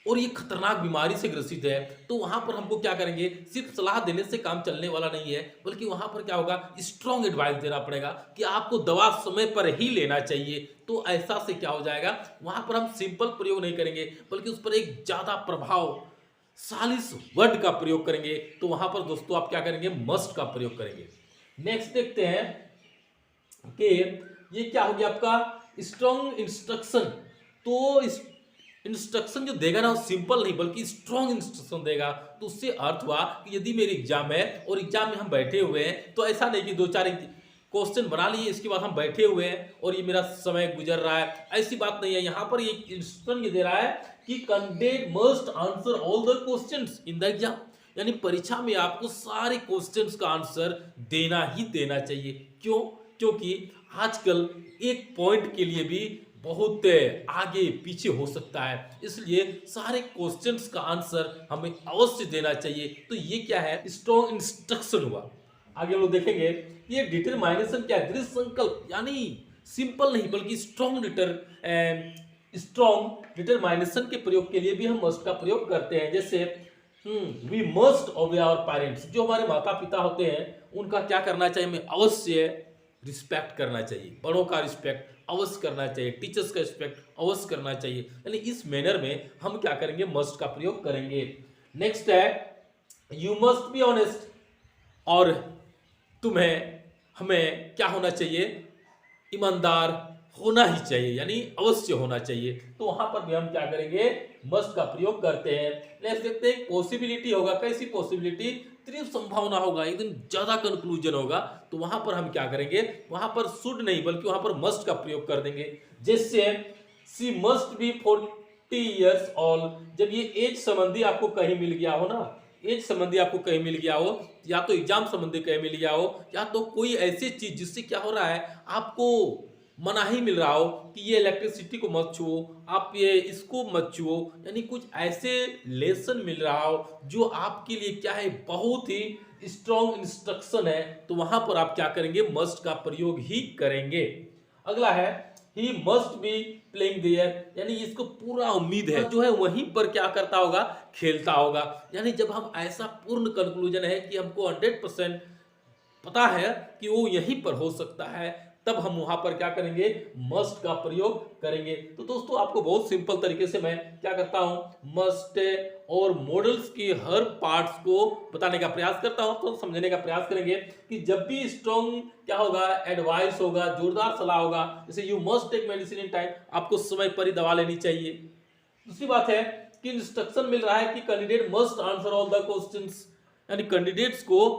और ये खतरनाक बीमारी से ग्रसित है, तो वहां पर हमको क्या करेंगे, सिर्फ सलाह देने से काम चलने वाला नहीं है, बल्कि वहां पर क्या होगा, स्ट्रॉन्ग एडवाइस देना पड़ेगा कि आपको दवा समय पर ही लेना चाहिए। तो ऐसा से क्या हो जाएगा, वहां पर हम सिंपल प्रयोग नहीं करेंगे बल्कि उस पर एक ज्यादा प्रभावशाली वर्ड का प्रयोग करेंगे। तो वहां पर दोस्तों आप क्या करेंगे, मस्ट का प्रयोग करेंगे। नेक्स्ट देखते हैं कि ये क्या हो गया आपका, स्ट्रॉन्ग इंस्ट्रक्शन। तो इंस्ट्रक्शन जो देगा ना वो सिंपल नहीं बल्कि स्ट्रॉन्ग इंस्ट्रक्शन देगा। तो उससे अर्थ हुआ कि यदि मेरी एग्जाम है और एग्जाम में हम बैठे हुए हैं तो ऐसा नहीं कि दो चार क्वेश्चन बना लिए इसके बाद हम बैठे हुए हैं और ये मेरा समय गुजर रहा है, ऐसी बात नहीं है। यहाँ पर ये इंस्ट्रक्शन ये दे रहा है कि candidate must answer all the questions in the exam, यानी परीक्षा में आपको सारे क्वेश्चंस का आंसर देना ही देना चाहिए। क्यों? क्योंकि आजकल एक पॉइंट के लिए भी बहुत आगे पीछे हो सकता है, इसलिए सारे क्वेश्चंस का आंसर हमें अवश्य देना चाहिए। तो ये क्या है? स्ट्रॉन्ग इंस्ट्रक्शन हुआ। आगे हम लोग देखेंगे ये डिटरमाइनेशन क्या है? दृढ़ संकल्प, यानी सिंपल नहीं बल्कि स्ट्रॉन्ग डिटरमाइनेशन के प्रयोग के लिए भी हम मस्ट का प्रयोग करते हैं। जैसे we must obey our parents, जो हमारे माता पिता होते हैं उनका क्या करना चाहिए? हमें अवश्य रिस्पेक्ट करना चाहिए, बड़ों का रिस्पेक्ट अवश्य करना चाहिए, टीचर्स का रिस्पेक्ट अवश्य करना चाहिए। यानी इस मैनर में हम क्या करेंगे? मस्ट का प्रयोग करेंगे। नेक्स्ट है यू मस्ट बी ऑनेस्ट, और हमें क्या होना चाहिए? ईमानदार होना ही चाहिए, यानी अवश्य होना चाहिए। तो वहां पर भी हम क्या करेंगे? मस्ट का प्रयोग करते हैं। नेक्स्ट देखते हैं पॉसिबिलिटी होगा। कैसी पॉसिबिलिटी? तीव्र संभावना होगा, एकदम ज्यादा कंक्लूजन होगा, तो वहां पर हम क्या करेंगे? वहां पर शुड नहीं बल्कि वहां पर मस्ट का प्रयोग कर देंगे। जैसे सी मस्ट बी 40 ईयर्स ओल्ड, जब ये एज संबंधी आपको कहीं मिल गया हो ना, एज संबंधी आपको कहीं मिल गया हो, या तो एग्जाम संबंधी कहीं मिल गया हो, या तो कोई ऐसी चीज जिससे क्या हो रहा है आपको मनाही मिल रहा हो कि ये इलेक्ट्रिसिटी को मत छुओ, आप ये इसको मत छुओ, यानी कुछ ऐसे लेसन मिल रहा हो जो आपके लिए क्या है? बहुत ही स्ट्रॉन्ग इंस्ट्रक्शन है, तो वहां पर आप क्या करेंगे? मस्ट का प्रयोग ही करेंगे। अगला है he must be playing there, यानी इसको पूरा उम्मीद है जो है वहीं पर क्या करता होगा? खेलता होगा। यानी जब हम ऐसा पूर्ण कंक्लूजन है कि हमको 100% पता है कि वो यहीं पर हो सकता है, तब हम वहां पर क्या करेंगे? मस्ट का प्रयोग करेंगे। तो दोस्तों आपको बहुत सिंपल तरीके से मैं क्या करता हूं? मस्ट और मॉडल्स की हर पार्ट्स को बताने का प्रयास करता हूं। तो समझने का प्रयास करेंगे कि जब भी स्ट्रॉन्ग क्या होगा? एडवाइस होगा, जोरदार सलाह होगा, जैसे you must take medicine in time, आपको समय पर ही दवा लेनी चाहिए। दूसरी बात है कि इंस्ट्रक्शन मिल रहा है कि candidate must answer all the questions, यानी कैंडिडेट्स को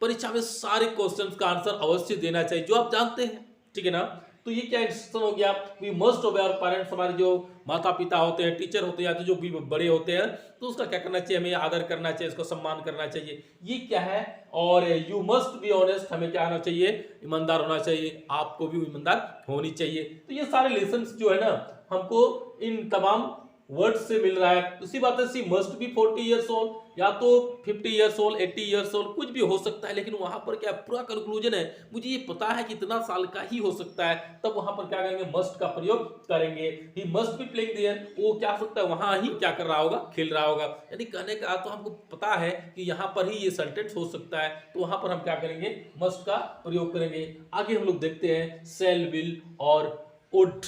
परीक्षा में सारे क्वेश्चंस का आंसर अवश्य देना चाहिए जो आप जानते हैं, ठीक है ना। तो ये क्या इंस्ट्रक्शन हो गया? We must obey our parents, हमारे जो माता पिता होते हैं, टीचर होते हैं, या तो जो भी बड़े होते हैं, तो उसका क्या करना चाहिए? हमें आदर करना चाहिए, उसको सम्मान करना चाहिए। ये क्या है? और यू मस्ट बी ऑनेस्ट, हमें क्या होना चाहिए? ईमानदार होना चाहिए, आपको भी ईमानदार होनी चाहिए। तो ये सारे लेसन जो है ना हमको इन तमाम वर्ड से मिल रहा है। दूसरी बात है सी मस्ट बी 40 ईयर्स ओल्ड, या तो 50 ईयर्स ओल्ड, 80 ईयर्स ओल्ड, कुछ भी हो सकता है, लेकिन वहां पर क्या पूरा कंक्लूजन है, मुझे ये पता है कि इतना साल का ही हो सकता है, तब वहां पर क्या करेंगे? मस्ट का प्रयोग करेंगे। He must be playing there, वो क्या सकता है? वहां ही क्या कर रहा होगा? खेल रहा होगा। यानी कहने का तो हमको पता है कि यहाँ पर ही ये सेंटेंस हो सकता है, तो वहां पर हम क्या करेंगे? मस्ट का प्रयोग करेंगे। आगे हम लोग देखते हैं सेल, विल और वुड,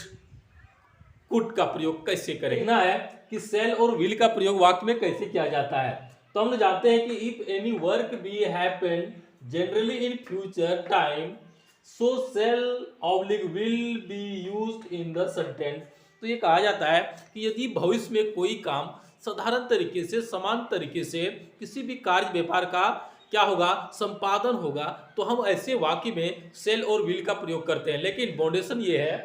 कुड का प्रयोग कैसे करें। देखना है कि सेल और विल का प्रयोग वाक्य में कैसे किया जाता है। तो हम जानते हैं कि if any work be happen generally in future time, so shall oblique will be used in the sentence. तो ये कहा जाता है कि यदि भविष्य में कोई काम साधारण तरीके से, समान तरीके से किसी भी कार्य व्यापार का क्या होगा? संपादन होगा, तो हम ऐसे वाक्य में सेल और विल का प्रयोग करते हैं। लेकिन बाउंडेशन ये है,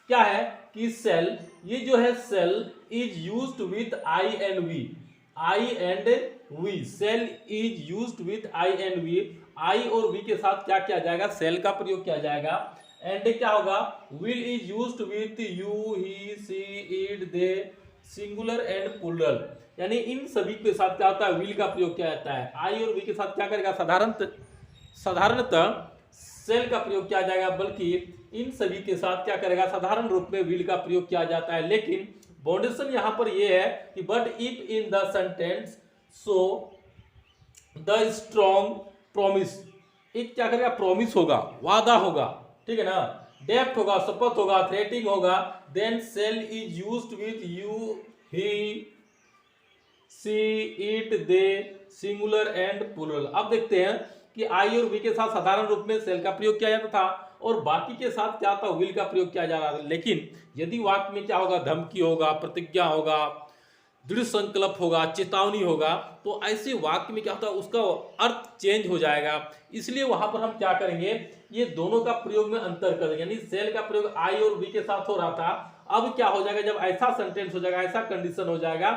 क्या है कि सेल, ये जो है shall is used with I and we, I and we, shall is used with I and we, I और वी के साथ क्या किया जाएगा? सेल का प्रयोग किया जाएगा। एंड क्या होगा? Will is used with you, he, she, it, they, singular and plural, यानी इन सभी के साथ क्या होता है? विल का प्रयोग किया जाता है। आई और वी के साथ क्या करेगा? साधारणतः सेल का प्रयोग किया जाएगा, बल्कि इन सभी के साथ क्या करेगा? साधारण रूप में विल का प्रयोग किया जाता है। लेकिन बाउंडेशन यहां पर यह है कि but if in the sentence so the strong promise, एक क्या करेगा? प्रॉमिस होगा, वादा होगा, ठीक है ना, डेप्थ होगा, शपथ होगा, थ्रेटिंग होगा, then shall is used with you, he, she, it, they, singular and plural. अब देखते हैं कि आई और वी के साथ साधारण रूप में सेल का प्रयोग किया जाता था और बाकी के साथ क्या था, विल का प्रयोग किया जा रहा था। लेकिन यदि वाक्य में क्या होगा, धमकी होगा, प्रतिज्ञा होगा, दृढ़ संकल्प होगा, चेतावनी होगा, तो ऐसे वाक्य में क्या होता है, उसका अर्थ चेंज हो जाएगा। इसलिए वहां पर हम क्या करेंगे, ये दोनों का प्रयोग में अंतर कर देंगे। यानी सेल का प्रयोग आई और वी के साथ हो रहा था, अब क्या हो जाएगा, जब ऐसा सेंटेंस हो जाएगा, ऐसा कंडीशन हो जाएगा,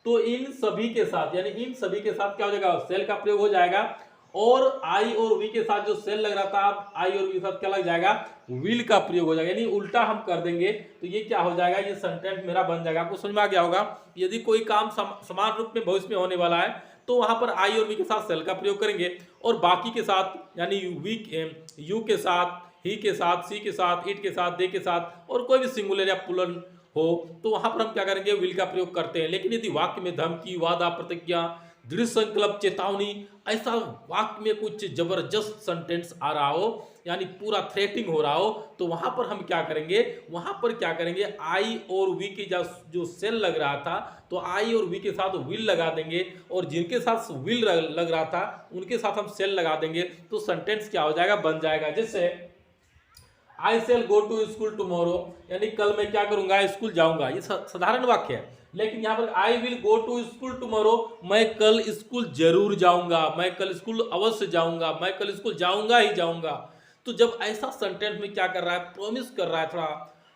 तो इन सभी के साथ, यानी इन सभी के साथ क्या हो जाएगा, सेल का प्रयोग हो जाएगा। और आई और वी के साथ जो सेल लग रहा था, अब आई और वी के साथ क्या लग जाएगा, विल का प्रयोग हो जाएगा। यानी उल्टा हम कर देंगे तो ये क्या हो जाएगा, ये सेंटेंस मेरा बन जाएगा। आपको समझ में आ गया होगा। यदि कोई काम समान रूप में भविष्य में होने वाला है तो वहां पर आई और वी के साथ सेल का प्रयोग करेंगे और बाकी के साथ यानी यू के साथ, ही के साथ, सी के साथ, इट के साथ, दे के साथ और कोई भी सिंगुलर या प्लूरल हो तो वहां पर हम क्या करेंगे, विल का प्रयोग करते हैं। लेकिन यदि वाक्य में धमकी, वादा, प्रतिज्ञा, दृढ़ संकल्प, चेतावनी, ऐसा वाक्य में कुछ जबरदस्त सेंटेंस आ रहा हो, यानी पूरा थ्रेटिंग हो रहा हो, तो वहां पर हम क्या करेंगे, वहां पर क्या करेंगे, आई और वी के जो सेल लग रहा था तो आई और वी के साथ विल लगा देंगे और जिनके साथ विल लग रहा था उनके साथ हम सेल लगा देंगे, तो सेंटेंस क्या हो जाएगा, बन जाएगा। जैसे I shall go to school tomorrow, यानी कल मैं क्या करूंगा, स्कूल जाऊंगा। ये साधारण वाक्य है, लेकिन यहाँ पर I will go to school tomorrow, मैं कल स्कूल जरूर जाऊंगा, मैं कल स्कूल अवश्य जाऊंगा, मैं कल स्कूल जाऊंगा ही जाऊंगा। तो जब ऐसा सेंटेंस में क्या कर रहा है, प्रॉमिस कर रहा है, थोड़ा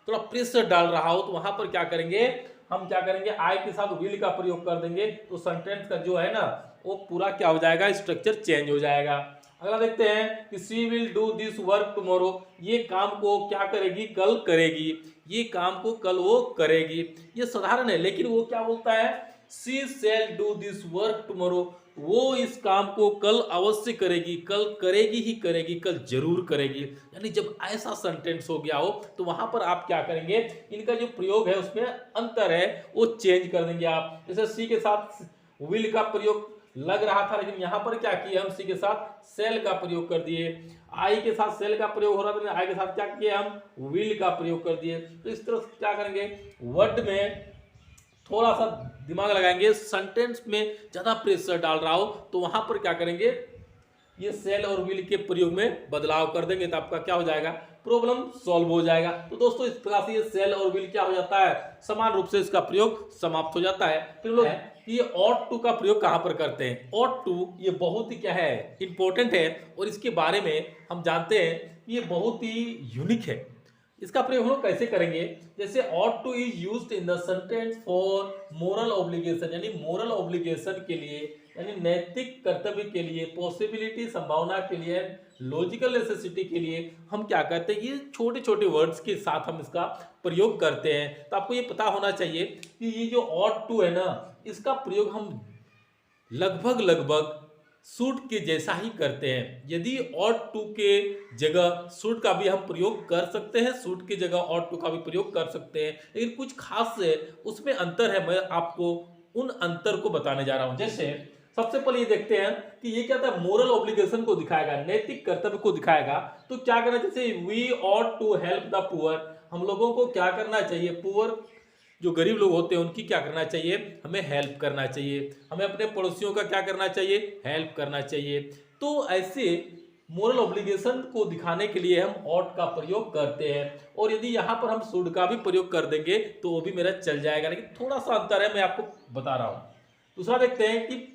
थोड़ा प्रेशर डाल रहा हो, तो वहां पर क्या करेंगे, हम क्या करेंगे, आई के साथ विल का प्रयोग कर देंगे, तो सेंटेंस का जो है ना वो पूरा क्या हो जाएगा, स्ट्रक्चर चेंज हो जाएगा। अगला देखते हैं कि she will do this work tomorrow, ये काम को क्या करेगी, कल करेगी, ये काम को कल वो करेगी। ये साधारण है, लेकिन वो क्या बोलता है, she shall do this work tomorrow, वो इस काम को कल अवश्य करेगी, कल करेगी ही करेगी, कल जरूर करेगी। यानी जब ऐसा सेंटेंस हो गया हो तो वहां पर आप क्या करेंगे, इनका जो प्रयोग है उसमें अंतर है वो चेंज कर देंगे आप। जैसे सी के साथ विल का प्रयोग लग रहा था, लेकिन यहां पर क्या किया, हम सी के साथ सेल का प्रयोग कर दिए। आई के साथ सेल का प्रयोग हो रहा था, आई के साथ क्या किया, हम विल का प्रयोग कर दिए। तो इस तरह से क्या करेंगे, वर्ड में थोड़ा सा दिमाग लगाएंगे, सेंटेंस में ज्यादा प्रेशर डाल रहा हो तो वहां पर क्या करेंगे, ये सेल और विल के प्रयोग में बदलाव कर देंगे, तो आपका क्या हो जाएगा, प्रॉब्लम सॉल्व हो जाएगा। तो दोस्तों इस प्रकार से ये सेल और विल क्या हो जाता है, समान रूप से इसका प्रयोग समाप्त हो जाता है। फिर लोग ये ऑट टू का प्रयोग कहां पर करते हैं, ऑट टू ये बहुत ही क्या है, इंपॉर्टेंट है और इसके बारे में हम जानते हैं ये बहुत ही यूनिक है। इसका प्रयोग हम लोग कैसे करेंगे, जैसे ought to is used in the sentence for moral obligation, यानी मोरल ऑब्लिगेशन के लिए, यानी नैतिक कर्तव्य के लिए, पॉसिबिलिटी संभावना के लिए, लॉजिकल नेसेसिटी के लिए हम क्या करते हैं, ये छोटे छोटे वर्ड्स के साथ हम इसका प्रयोग करते हैं। तो आपको ये पता होना चाहिए कि ये जो ऑट टू है ना, इसका प्रयोग हम लगभग सूट के जैसा ही करते हैं। यदि ऑट टू के जगह सूट का भी हम प्रयोग कर सकते हैं, सूट की जगह ऑट टू का भी प्रयोग कर सकते हैं, लेकिन कुछ खास है उसमें अंतर है। मैं आपको उन अंतर को बताने जा रहा हूं। जैसे सबसे पहले ये देखते हैं कि ये क्या था, मोरल ऑब्लिगेशन को दिखाएगा, नैतिक कर्तव्य को दिखाएगा। तो क्या करना, जैसे we ought to help the poor, हम लोगों को क्या करना चाहिए, पुअर जो गरीब लोग होते हैं उनकी क्या करना चाहिए, हमें हेल्प करना चाहिए, हमें अपने पड़ोसियों का क्या करना चाहिए, हेल्प करना चाहिए। तो ऐसे मोरल ऑब्लिगेशन को दिखाने के लिए हम ऑट का प्रयोग करते हैं, और यदि यहाँ पर हम शुड का भी प्रयोग कर देंगे तो वो भी मेरा चल जाएगा, लेकिन थोड़ा सा अंतर है, मैं आपको बता रहा हूँ। दूसरा देखते हैं कि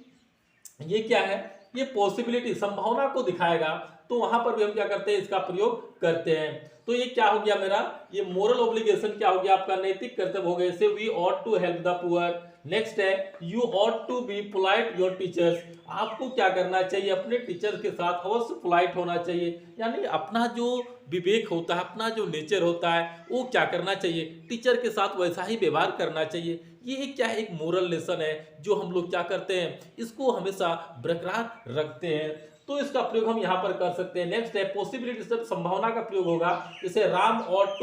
ये क्या है, ये पॉसिबिलिटी संभावना को दिखाएगा, तो वहां पर भी हम क्या करते हैं, इसका प्रयोग करते हैं। तो ये क्या हो गया मेरा, ये मोरल ऑब्लिगेशन क्या हो गया, आपका नैतिक कर्तव्य हो गया। जैसे we ought to help the poor. Next है you ought to be polite your teachers, आपको क्या करना चाहिए, अपने टीचर के साथ अवश्य पोलाइट होना चाहिए, यानी अपना जो विवेक होता है, अपना जो नेचर होता है वो क्या करना चाहिए, टीचर के साथ वैसा ही व्यवहार करना चाहिए। ये एक क्या है, एक मोरल लेसन है जो हम लोग क्या करते हैं, इसको हमेशा बरकरार रखते हैं। तो इसका प्रयोग हम यहाँ पर कर सकते हैं। नेक्स्ट है पॉसिबिलिटी, से संभावना का प्रयोग होगा। जैसे Ram ought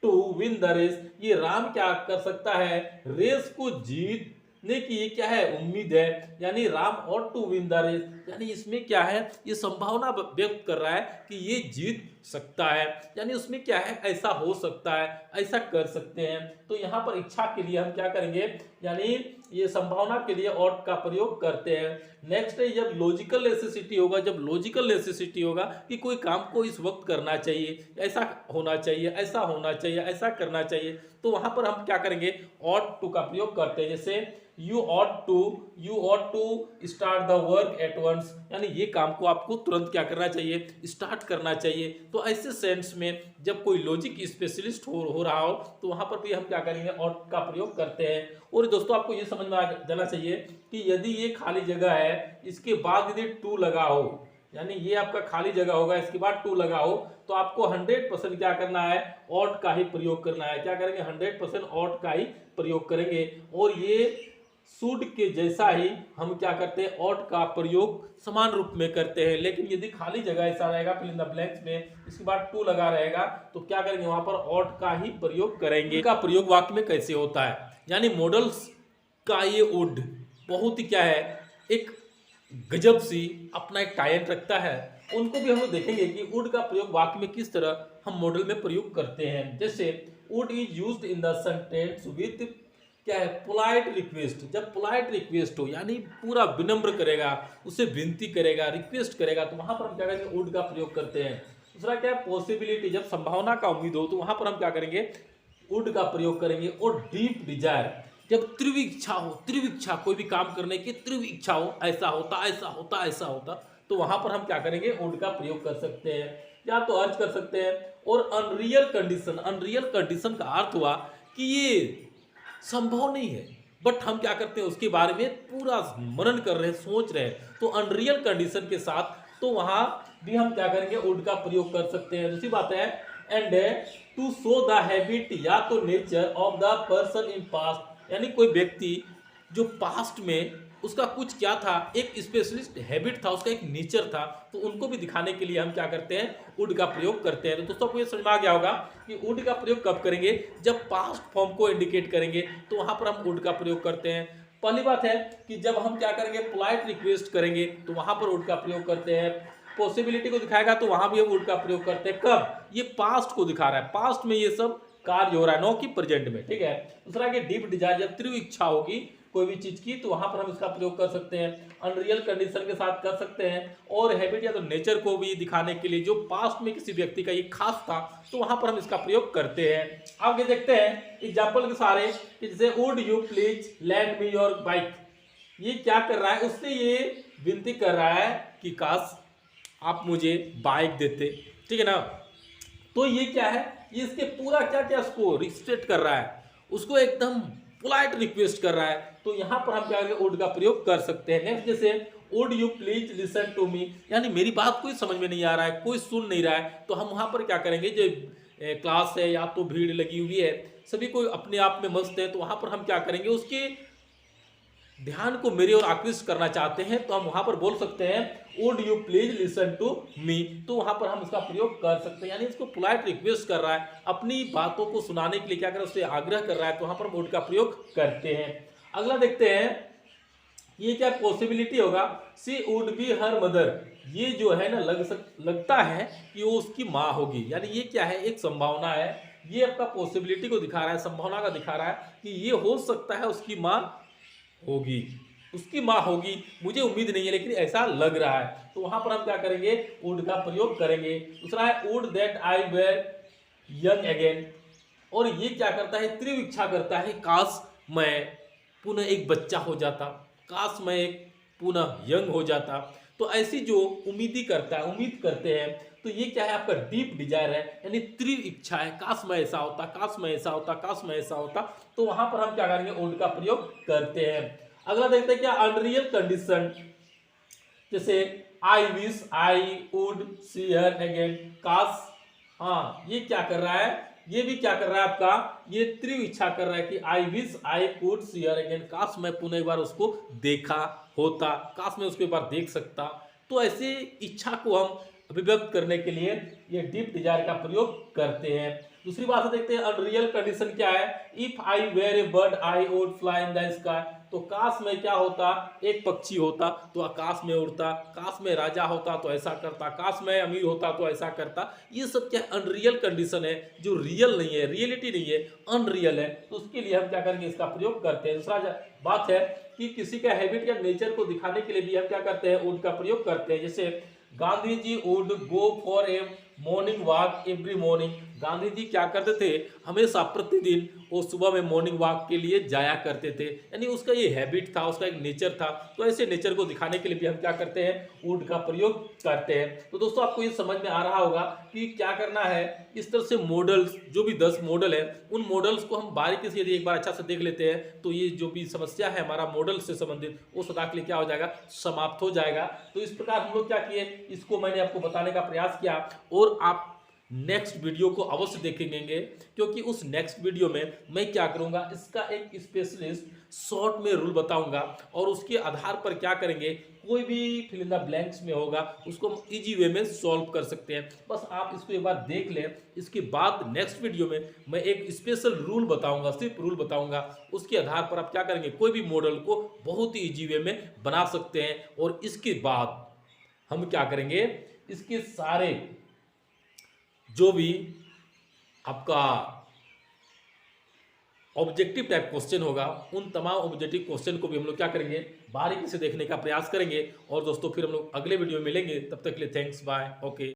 to win the race, ये राम क्या कर सकता है, रेस को जीतने की ये क्या है, उम्मीद है, यानी Ram ought to win the race, यानी इसमें क्या है, ये संभावना व्यक्त कर रहा है कि ये जीत सकता है, यानी उसमें क्या है, ऐसा हो सकता है, ऐसा कर सकते हैं। तो यहाँ पर इच्छा के लिए हम क्या करेंगे, यानी ये संभावना के लिए ought का प्रयोग करते हैं। नेक्स्ट है जब लॉजिकल नेसेसिटी होगा, जब लॉजिकल नेसेसिटी होगा कि कोई काम को इस वक्त करना चाहिए, ऐसा होना चाहिए, ऐसा होना चाहिए, ऐसा करना चाहिए, तो वहां पर हम क्या करेंगे, ought to का प्रयोग करते हैं। जैसे you ought to start the work at once, यानी ये काम को आपको तुरंत क्या करना चाहिए, स्टार्ट करना चाहिए। तो ऐसे सेंस में जब कोई लॉजिक स्पेशलिस्ट हो रहा हो तो वहां पर भी हम क्या करेंगे, ought का प्रयोग करते हैं। और दोस्तों आपको ये समझ में आ जाना चाहिए कि यदि ये खाली जगह है, इसके बाद यदि टू लगा हो, यानी ये आपका खाली जगह होगा, इसके बाद टू लगा हो, तो आपको 100% क्या करना है, ought का ही प्रयोग करना है। क्या करेंगे, 100% ought का ही प्रयोग करेंगे। और ये शुड के जैसा ही हम क्या करते हैं, ought का प्रयोग समान रूप में करते हैं। लेकिन यदि खाली जगह ऐसा रहेगा फिल इन द ब्लैंक्स में, इसके बाद टू लगा रहेगा, तो क्या करेंगे, वहां पर ought का ही प्रयोग करेंगे। का प्रयोग वाक्य में कैसे होता है, यानी मॉडल्स का ये वुड बहुत ही क्या है, एक गजब सी अपना एक टाइट रखता है। उनको भी हम लोग देखेंगे कि वुड का प्रयोग वाक्य में किस तरह हम मॉडल में प्रयोग करते हैं। जैसे would is used in the sentence with क्या है, पोलाइट रिक्वेस्ट। जब पोलाइट रिक्वेस्ट हो, यानी पूरा विनम्र करेगा, उसे विनती करेगा, रिक्वेस्ट करेगा, तो वहां पर हम क्या करेंगे, वुड का प्रयोग करते हैं। दूसरा क्या है, पॉसिबिलिटी, जब संभावना का उम्मीद हो तो वहां पर हम क्या करेंगे, वुड का प्रयोग करेंगे। और डीप डिजायर, जब तीव्र इच्छा हो, तीव्र इच्छा, कोई भी काम करने की तीव्र इच्छा हो, ऐसा होता ऐसा होता ऐसा होता, तो वहां पर हम क्या करेंगे, वुड का प्रयोग कर सकते हैं, या तो अर्ज कर सकते हैं। और अनरियल कंडीशन, अनरियल कंडीशन का अर्थ हुआ कि ये संभव नहीं है, बट हम क्या करते हैं, उसके बारे में पूरा मनन कर रहे हैं, सोच रहे हैं, तो अनरियल कंडीशन के साथ, तो वहां भी हम क्या करेंगे, वुड का प्रयोग कर सकते हैं। दूसरी बात है, and to show the habit या तो nature of the person in past, यानी कोई व्यक्ति जो पास्ट में उसका कुछ क्या था, एक स्पेशलिस्ट हैबिट था, उसका एक नेचर था, तो उनको भी दिखाने के लिए हम क्या करते हैं, वुड का प्रयोग करते हैं। तो दोस्तों आपको ये समझ में आ गया होगा कि वुड का प्रयोग कब करेंगे, जब पास्ट फॉर्म को इंडिकेट करेंगे, तो वहां पर हम वुड का प्रयोग करते हैं। पहली बात है कि जब हम क्या करेंगे, पोलाइट रिक्वेस्ट करेंगे, तो वहां पर वुड का प्रयोग करते हैं। पॉसिबिलिटी को दिखाएगा तो वहां भी हम वुड का प्रयोग करते हैं। कब, ये पास्ट को दिखा रहा है, पास्ट में ये सब कार्य हो रहा है, नो कि प्रेजेंट में, ठीक है। दूसरा कि डीप डिजायर, जब तीव्र इच्छा होगी कोई भी चीज की, तो वहां पर हम इसका प्रयोग कर सकते हैं। अनरियल कंडीशन के साथ कर सकते हैं। और हैबिट या तो नेचर को भी दिखाने के लिए, जो पास्ट में किसी व्यक्ति का ये खास था, तो वहां पर हम इसका प्रयोग करते हैं। आगे देखते हैं एग्जाम्पल के सारे, जैसे would you please land me your bike, ये क्या कर रहा है, उससे ये विनती कर रहा है कि काश आप मुझे बाइक देते, ठीक है ना। तो ये क्या है, ये इसके पूरा क्या क्या उसको रिस्ट्रेट कर रहा है, उसको एकदम पोलाइट रिक्वेस्ट कर रहा है, तो यहां पर हम क्या करेंगे, वुड का प्रयोग कर सकते हैं। नेक्स्ट जैसे would you please listen to me, यानी मेरी बात कोई समझ में नहीं आ रहा है, कोई सुन नहीं रहा है, तो हम वहां पर क्या करेंगे, जो क्लास है या तो भीड़ लगी हुई है, सभी कोई अपने आप में मस्त है, तो वहां पर हम क्या करेंगे, उसके ध्यान को मेरी ओर आकृष्ट करना चाहते हैं, तो हम वहां पर बोल सकते हैं would you please listen to me, तो वहां पर हम इसका प्रयोग कर सकते हैं। यानी इसको पोलाइट रिक्वेस्ट कर रहा है, अपनी बातों को सुनाने के लिए क्या कर रहा है, उससे आग्रह कर रहा है, तो वहां पर वुड का प्रयोग करते हैं। अगला देखते हैं, ये क्या पॉसिबिलिटी होगा, सी वुड बी हर मदर, ये जो है ना लगता है कि वो उसकी माँ होगी, यानी ये क्या है, एक संभावना है, ये आपका पॉसिबिलिटी को दिखा रहा है, संभावना का दिखा रहा है कि ये हो सकता है उसकी माँ होगी, उसकी माँ होगी, मुझे उम्मीद नहीं है लेकिन ऐसा लग रहा है, तो वहां पर हम क्या करेंगे, वुड का प्रयोग करेंगे। दूसरा है would that I were young again, और ये क्या करता है, तीव्र इच्छा करता है, काश मैं पुनः एक बच्चा हो जाता, काश मैं एक पुनः यंग हो जाता। तो ऐसी जो उम्मीदी करता है, उम्मीद करते हैं, तो ये क्या है, आपका डीप डिजायर है, यानी तीव्र इच्छा है, काश मैं ऐसा होता, काश मैं ऐसा होता, काश मैं ऐसा होता, तो वहां पर हम क्या करेंगे, वुड का प्रयोग करते हैं। अगला देखते हैं क्या, अनरियल कंडीशन, जैसे I wish I would see her again, काश, हाँ ये क्या कर रहा है, ये भी क्या कर रहा है आपका, ये तीव्र इच्छा कर रहा है कि I wish I could see her again, काश मैं पुनः एक बार उसको देखा होता, काश मैं उसको एक बार देख सकता। तो ऐसे इच्छा को हम अभिव्यक्त करने के लिए ये डीप डिजायर का प्रयोग करते हैं। दूसरी बात देखते हैं, अनरियल कंडीशन क्या है, if I were a bird I would fly in the sky, तो काश में क्या होता, एक पक्षी होता तो आकाश में उड़ता, काश में राजा होता तो ऐसा करता, काश में अमीर होता तो ऐसा करता। ये सब क्या अनरियल कंडीशन है, जो रियल नहीं है, रियलिटी नहीं है, अनरियल है। तो उसके लिए हम क्या करेंगे, इसका प्रयोग करते हैं। दूसरा बात है कि किसी का हैबिट या नेचर को दिखाने के लिए भी हम क्या करते हैं, वुड का प्रयोग करते हैं। जैसे Gandhi ji would go for a morning walk every morning. Gandhi ji क्या करते थे, हमेशा प्रतिदिन वो सुबह में मॉर्निंग वॉक के लिए जाया करते थे, यानी उसका ये हैबिट था, उसका एक नेचर था। तो ऐसे नेचर को दिखाने के लिए भी हम क्या करते हैं, वुड का प्रयोग करते हैं। तो दोस्तों आपको ये समझ में आ रहा होगा कि क्या करना है। इस तरह से मॉडल्स, जो भी 10 मॉडल है, उन मॉडल्स को हम बारीकी से यदि एक बार अच्छा से देख लेते हैं तो ये जो भी समस्या है हमारा मॉडल से संबंधित, वो सदा के लिए क्या हो जाएगा, समाप्त हो जाएगा। तो इस प्रकार हम लोग क्या किए, इसको मैंने आपको बताने का प्रयास किया। और आप नेक्स्ट वीडियो को अवश्य देखेंगे, क्योंकि उस नेक्स्ट वीडियो में मैं क्या करूंगा, इसका एक स्पेशलिस्ट शॉर्ट में रूल बताऊंगा और उसके आधार पर क्या करेंगे, कोई भी फिल इन द ब्लैंक्स में होगा उसको हम इजी वे में सॉल्व कर सकते हैं। बस आप इसको एक बार देख लें। इसके बाद नेक्स्ट वीडियो में मैं एक स्पेशल रूल बताऊंगा, सिर्फ रूल बताऊंगा। उसके आधार पर आप क्या करेंगे, कोई भी मॉडल को बहुत ही इजी वे में बना सकते हैं। और इसके बाद हम क्या करेंगे, इसके सारे जो भी आपका ऑब्जेक्टिव टाइप क्वेश्चन होगा, उन तमाम ऑब्जेक्टिव क्वेश्चन को भी हम लोग क्या करेंगे, बारीकी से देखने का प्रयास करेंगे। और दोस्तों फिर हम लोग अगले वीडियो में मिलेंगे, तब तक के लिए थैंक्स, बाय, ओके।